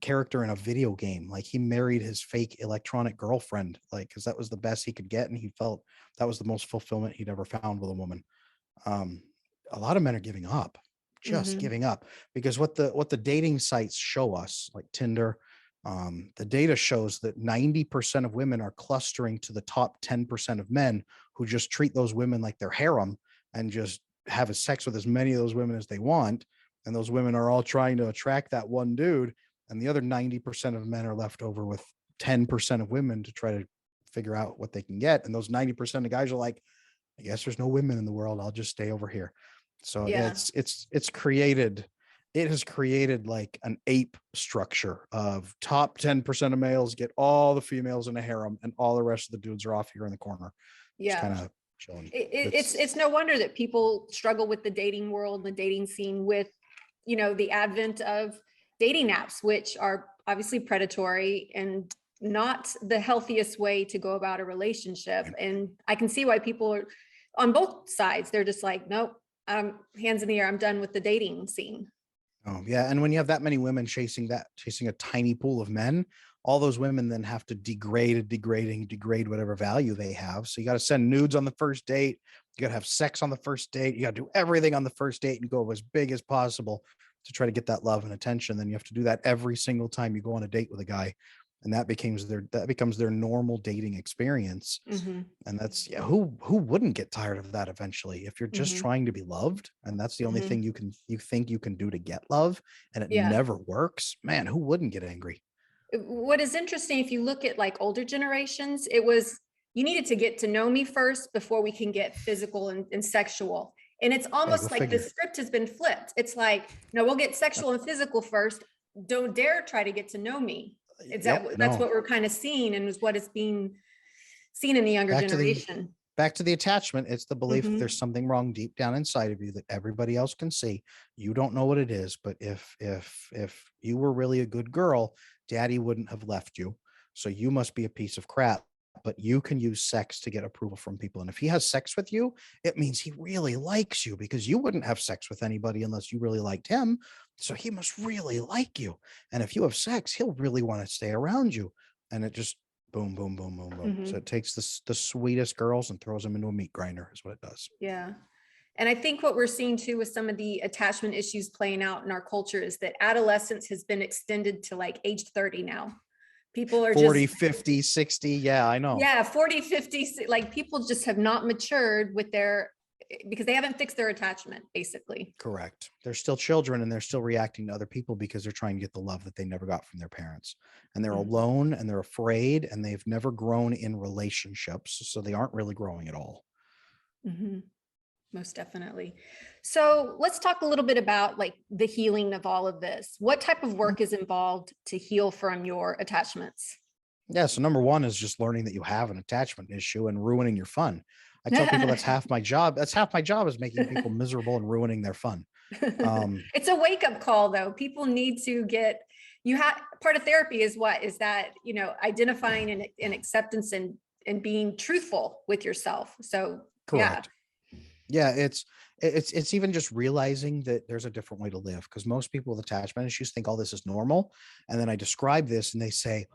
character in a video game. Like he married his fake electronic girlfriend, like, because that was the best he could get, and he felt that was the most fulfillment he'd ever found with a woman. A lot of men are giving up, giving up, because what the dating sites show us, like Tinder, the data shows that 90% of women are clustering to the top 10% of men who just treat those women like their harem and just have sex with as many of those women as they want. And those women are all trying to attract that one dude. And the other 90% of men are left over with 10% of women to try to figure out what they can get. And those 90% of guys are like, I guess there's no women in the world, I'll just stay over here. So it has created like an ape structure of top 10% of males get all the females in a harem, and all the rest of the dudes are off here in the corner. Yeah. Kind of showing. It's no wonder that people struggle with the dating world, the dating scene, with, the advent of dating apps, which are obviously predatory and not the healthiest way to go about a relationship. And I can see why people are on both sides. They're just like, nope, hands in the air. I'm done with the dating scene. Oh yeah. And when you have that many women chasing a tiny pool of men, all those women then have to degrade whatever value they have. So you got to send nudes on the first date. You got to have sex on the first date. You got to do everything on the first date and go as big as possible to try to get that love and attention. Then you have to do that every single time you go on a date with a guy. And that becomes their normal dating experience. And that's, who wouldn't get tired of that eventually? If you're just trying to be loved, and that's the only thing you think you can do to get love, and it never works, man, who wouldn't get angry? What is interesting, if you look at like older generations, it was, you needed to get to know me first before we can get physical and sexual. And it's almost like the script has been flipped. It's like, no, we'll get sexual and physical first. Don't dare try to get to know me. That's what we're kind of seeing, and is what is being seen in the younger generation. Back to the attachment, it's the belief that Mhm. there's something wrong deep down inside of you that everybody else can see. You don't know what it is, but if you were really a good girl, daddy wouldn't have left you. So you must be a piece of crap. But you can use sex to get approval from people. And if he has sex with you, it means he really likes you, because you wouldn't have sex with anybody unless you really liked him. So he must really like you. And if you have sex, he'll really want to stay around you. And it just boom, boom, boom, boom, boom. So Mhm. it takes the sweetest girls and throws them into a meat grinder, is what it does. Yeah. And I think what we're seeing too with some of the attachment issues playing out in our culture is that adolescence has been extended to like age 30 now. People are 40, just, 50, 60. Yeah, I know. yeah, 40, 50, like people just have not matured with their, because they haven't fixed their attachment, basically. Correct. They're still children and they're still reacting to other people because they're trying to get the love that they never got from their parents. And they're Mhm. alone and they're afraid and they've never grown in relationships. So they aren't really growing at all. Mhm. Most definitely. So let's talk a little bit about like the healing of all of this. What type of Mhm. work is involved to heal from your attachments? Yeah. So number one is just learning that you have an attachment issue and ruining your fun. I tell people that's half my job. That's half my job, is making people miserable and ruining their fun. Um, It's a wake up call though. People need to get, you have, part of therapy is what is that, identifying and acceptance and being truthful with yourself. So yeah. correct. Yeah, it's even just realizing that there's a different way to live, because most people with attachment issues think all this is normal. And then I describe this and they say,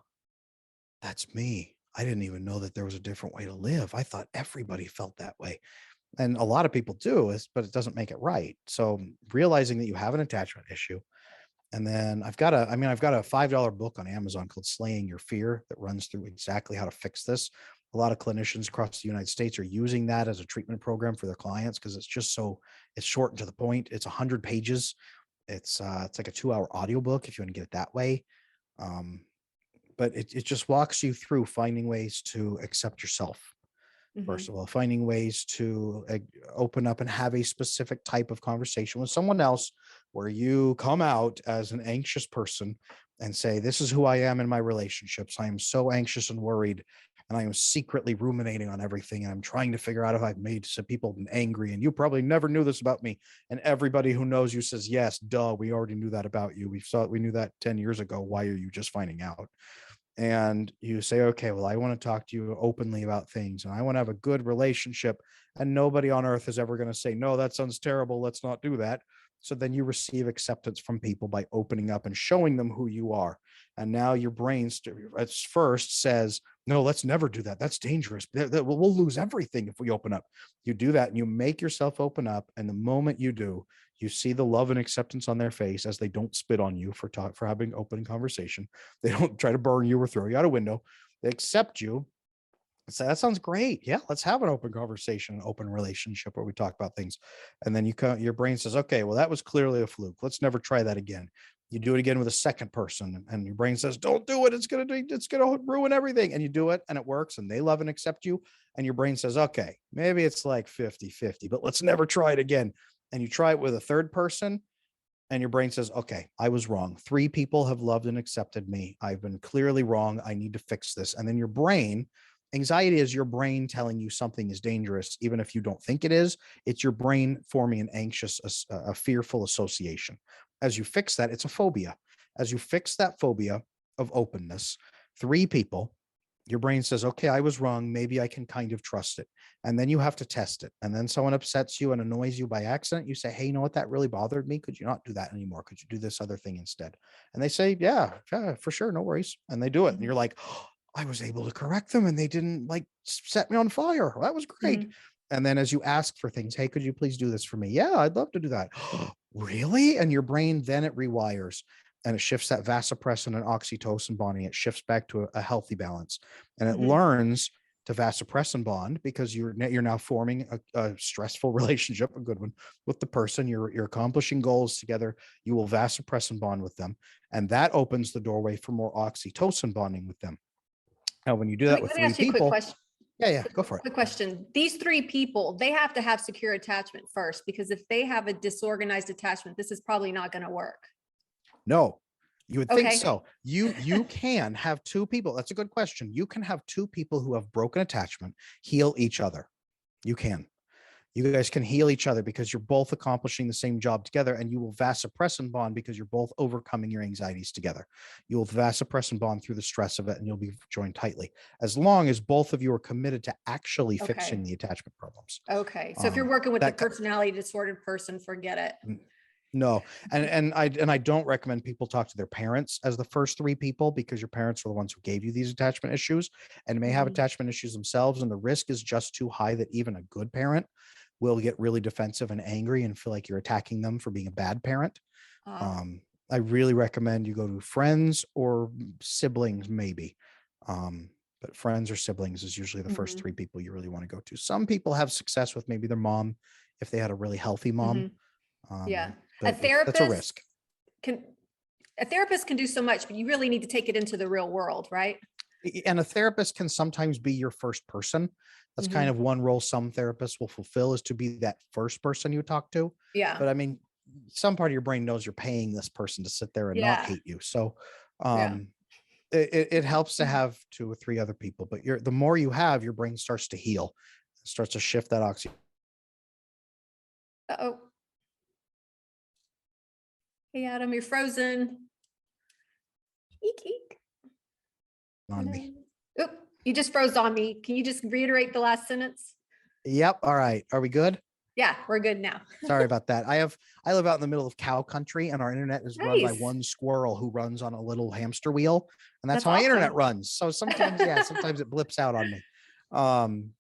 that's me. I didn't even know that there was a different way to live. I thought everybody felt that way. And a lot of people do, but it doesn't make it right. So realizing that you have an attachment issue. And then I've got a $5 book on Amazon called Slaying Your Fear that runs through exactly how to fix this. A lot of clinicians across the United States are using that as a treatment program for their clients, because it's just it's short and to the point. It's 100 pages. It's like a 2-hour audiobook if you want to get it that way. Um, but it just walks you through finding ways to accept yourself. First Mhm. of all, finding ways to open up and have a specific type of conversation with someone else, where you come out as an anxious person and say, this is who I am in my relationships. I am so anxious and worried, and I am secretly ruminating on everything. And I'm trying to figure out if I've made some people angry. And you probably never knew this about me. And everybody who knows you says, yes, duh, we already knew that about you. We knew that 10 years ago. Why are you just finding out? And you say, okay, well, I want to talk to you openly about things and I want to have a good relationship. And nobody on earth is ever going to say, no, that sounds terrible. Let's not do that. So then you receive acceptance from people by opening up and showing them who you are. And now your brain at first says, no, let's never do that. That's dangerous. We'll lose everything if we open up. You do that and you make yourself open up. And the moment you do, you see the love and acceptance on their face as they don't spit on you for having open conversation. They don't try to burn you or throw you out a window. They accept you and say, that sounds great. Yeah, let's have an open conversation, an open relationship where we talk about things. And then your brain says, okay, well, that was clearly a fluke. Let's never try that again. You do it again with a second person, and your brain says, don't do it. It's gonna ruin everything. And you do it and it works and they love and accept you. And your brain says, okay, maybe it's like 50-50, but let's never try it again. And you try it with a third person, and your brain says, okay, I was wrong. 3 people have loved and accepted me. I've been clearly wrong. I need to fix this. And then your brain, anxiety is your brain telling you something is dangerous, even if you don't think it is. It's your brain forming an anxious, a fearful association. As you fix that, it's a phobia. As you fix that phobia of openness, 3 people, your brain says, okay, I was wrong. Maybe I can kind of trust it. And then you have to test it. And then someone upsets you and annoys you by accident. You say, hey, you know what? That really bothered me. Could you not do that anymore? Could you do this other thing instead? And they say, yeah, for sure. No worries. And they do it. And Mhm. you're like, oh, I was able to correct them and they didn't like set me on fire. That was great. Mhm. And then as you ask for things, hey, could you please do this for me? Yeah, I'd love to do that. Really? And your brain, then it rewires and it shifts that vasopressin and oxytocin bonding. It shifts back to a healthy balance, and it Mhm. learns to vasopressin bond because you're now forming a stressful relationship, a good one, with the person. You're accomplishing goals together. You will vasopressin bond with them, and that opens the doorway for more oxytocin bonding with them. Now, when you do that with Let me 3 ask you a quick people, question. yeah, go for it. Quick question. These 3 people, they have to have secure attachment first, because if they have a disorganized attachment, this is probably not going to work. No, you would think Okay. so. You can have 2 people. That's a good question. You can have 2 people who have broken attachment heal each other. You can. You guys can heal each other because you're both accomplishing the same job together, and you will vasopressin bond because you're both overcoming your anxieties together. You will vasopressin bond through the stress of it, and you'll be joined tightly as long as both of you are committed to actually fixing Okay. the attachment problems. Okay. So if you're working with the That personality disordered person, forget it. No, and I don't recommend people talk to their parents as the first three people, because your parents are the ones who gave you these attachment issues and may have Mhm. attachment issues themselves, and the risk is just too high that even a good parent will get really defensive and angry and feel like you're attacking them for being a bad parent. Uh, Um, I really recommend you go to friends or siblings, maybe. But friends or siblings is usually the first mhm, three people you really want to go to. Some people have success with maybe their mom if they had a really healthy mom. mhm. Yeah. A But that's a therapist risk. can a therapist can do so much, but you really need to take it into the real world, right? And a therapist can sometimes be your first person. That's kind Mhm. of one role some therapists will fulfill, is to be that first person you talk to. Yeah. But I mean, some part of your brain knows you're paying this person to sit there and not Yeah. hate you. So Yeah. um, it helps to have two or three other people, but the more you have, your brain starts to heal, starts to shift that oxy Uh-oh. Hey, Adam, you're frozen. Eek, eek. on me. Adam. Oop, you just froze on me. Can you just reiterate the last sentence? Yep. All right. Are we good? Yeah, we're good now. Sorry about that. I live out in the middle of cow country, and our internet is run by Nice. one squirrel who runs on a little hamster wheel, and that's That's how my internet awesome. runs. So sometimes, yeah, sometimes it blips out on me. Um,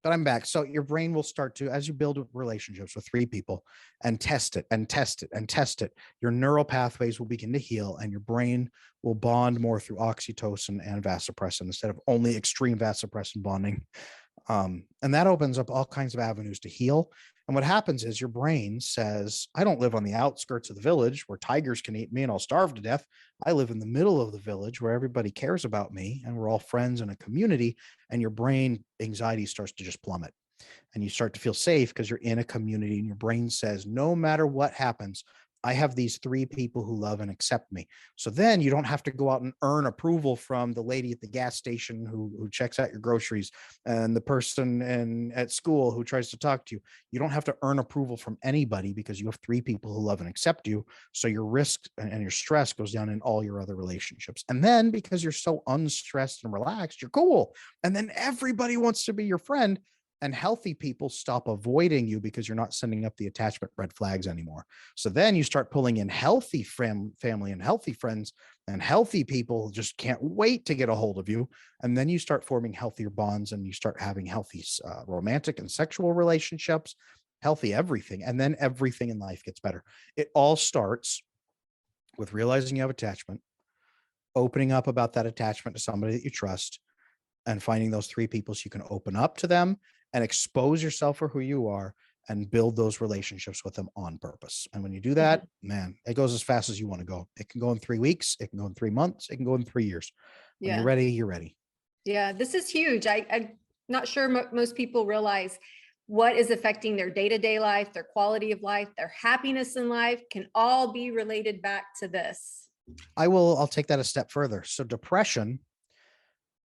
but I'm back. So your brain will start to, as you build relationships with three people and test it and test it and test it, your neural pathways will begin to heal, and your brain will bond more through oxytocin and vasopressin instead of only extreme vasopressin bonding. And that opens up all kinds of avenues to heal. And what happens is your brain says, I don't live on the outskirts of the village where tigers can eat me and I'll starve to death. I live in the middle of the village where everybody cares about me and we're all friends in a community. And your brain anxiety starts to just plummet, and you start to feel safe because you're in a community, and your brain says, no matter what happens, I have these three people who love and accept me. So then you don't have to go out and earn approval from the lady at the gas station who checks out your groceries, and the person at school who tries to talk to you. You don't have to earn approval from anybody because you have three people who love and accept you. So your risk and your stress goes down in all your other relationships. And then because you're so unstressed and relaxed, you're cool. And then everybody wants to be your friend, and healthy people stop avoiding you because you're not sending up the attachment red flags anymore. So then you start pulling in healthy family and healthy friends, and healthy people just can't wait to get a hold of you. And then you start forming healthier bonds, and you start having healthy romantic and sexual relationships, healthy everything. And then everything in life gets better. It all starts with realizing you have attachment, opening up about that attachment to somebody that you trust, and finding those three people so you can open up to them and expose yourself for who you are and build those relationships with them on purpose. And when you do that, Mhm. man, it goes as fast as you want to go. It can go in 3 weeks, it can go in 3 months, it can go in 3 years. When you're Yeah. ready, you're ready. Yeah. This is huge. I'm not sure most people realize what is affecting their day-to-day life, their quality of life, their happiness in life can all be related back to this. I'll take that a step further. So depression,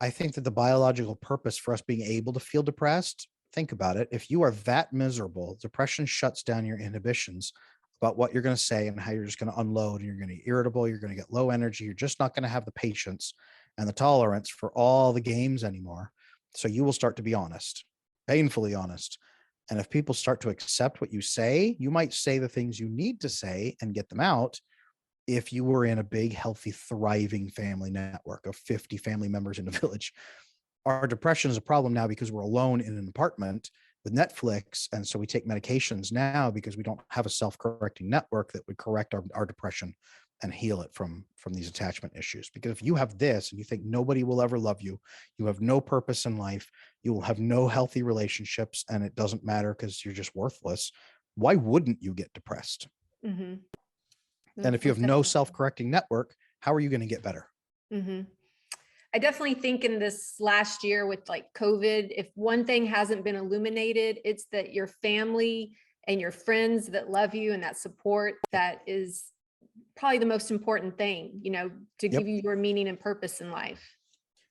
I think that the biological purpose for us being able to feel depressed, think about it. If you are that miserable, depression shuts down your inhibitions about what you're going to say and how you're just going to unload, and you're going to get irritable. You're going to get low energy. You're just not going to have the patience and the tolerance for all the games anymore. So you will start to be honest, painfully honest. And if people start to accept what you say, you might say the things you need to say and get them out. If you were in a big, healthy, thriving family network of 50 family members in a village, our depression is a problem now because we're alone in an apartment with Netflix. And so we take medications now because we don't have a self-correcting network that would correct our depression and heal it from these attachment issues. Because if you have this and you think nobody will ever love you, you have no purpose in life, you will have no healthy relationships, and it doesn't matter because you're just worthless, why wouldn't you get depressed? Mhm. And Most if you most have no definitely. self-correcting network, how are you going to get better? Mhm. I definitely think in this last year with like COVID, if one thing hasn't been illuminated, it's that your family and your friends that love you and that support, that is probably the most important thing, to give Yep. you your meaning and purpose in life.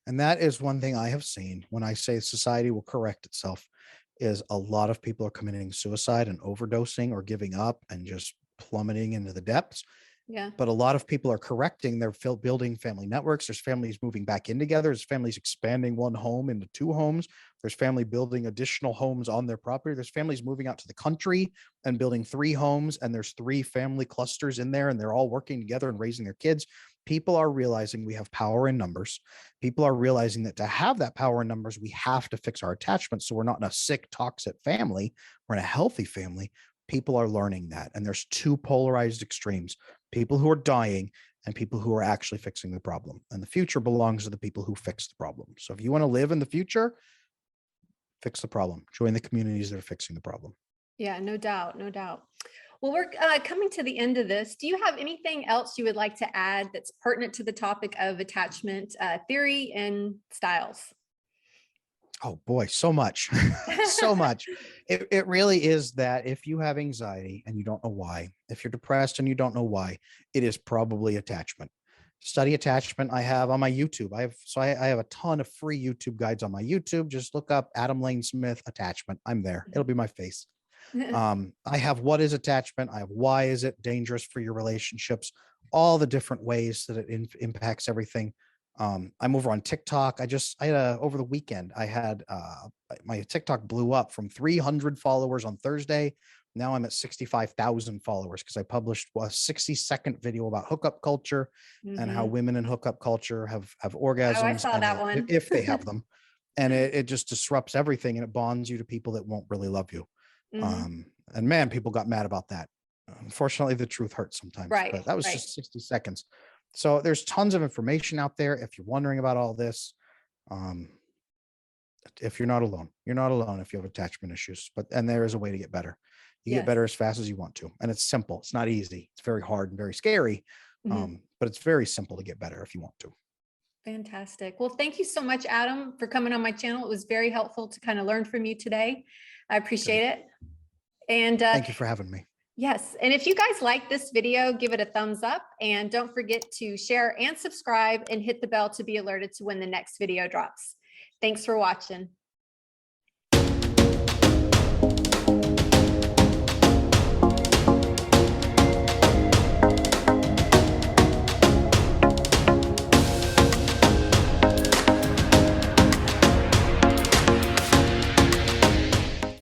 And that is one thing I have seen when I say society will correct itself. is a lot of people are committing suicide and overdosing or giving up and just plummeting into the depths. Yeah. But a lot of people are correcting. They're building family networks. There's families moving back in together. There's families expanding one home into two homes. There's family building additional homes on their property. There's families moving out to the country and building 3 homes. And there's 3 family clusters in there, and they're all working together and raising their kids. People are realizing we have power in numbers. People are realizing that to have that power in numbers, we have to fix our attachments. So we're not in a sick, toxic family. We're in a healthy family. People are learning that. And there's 2 polarized extremes: people who are dying and people who are actually fixing the problem. And the future belongs to the people who fix the problem. So if you want to live in the future, fix the problem. Join the communities that are fixing the problem. Yeah, no doubt, no doubt. Well, we're coming to the end of this. Do you have anything else you would like to add that's pertinent to the topic of attachment theory and styles? Oh boy, so much, so much. It really is that if you have anxiety and you don't know why, if you're depressed and you don't know why, it is probably attachment. Study attachment. I have on my YouTube. I have a ton of free YouTube guides on my YouTube. Just look up Adam Lane Smith attachment. I'm there. It'll be my face. I have what is attachment. I have why is it dangerous for your relationships, all the different ways that it impacts everything. I'm over on TikTok. Over the weekend, I had my TikTok blew up from 300 followers on Thursday. Now I'm at 65,000 followers because I published a 60-second video about hookup culture and how women in hookup culture have orgasms. Oh, I saw that one. If they have them. And it just disrupts everything, and it bonds you to people that won't really love you. And man, people got mad about that. Unfortunately, the truth hurts sometimes, Right, but that was right. just 60 seconds. So there's tons of information out there. If you're wondering about all this, if you're not alone if you have attachment issues, and there is a way to get better. You get Yes. better as fast as you want to. And it's simple. It's not easy. It's very hard and very scary. Mhm. But it's very simple to get better if you want to. Fantastic. Well, thank you so much, Adam, for coming on my channel. It was very helpful to kind of learn from you today. I appreciate it. And Thank you for having me. yes, and if you guys like this video, give it a thumbs up, and don't forget to share and subscribe and hit the bell to be alerted to when the next video drops. Thanks for watching.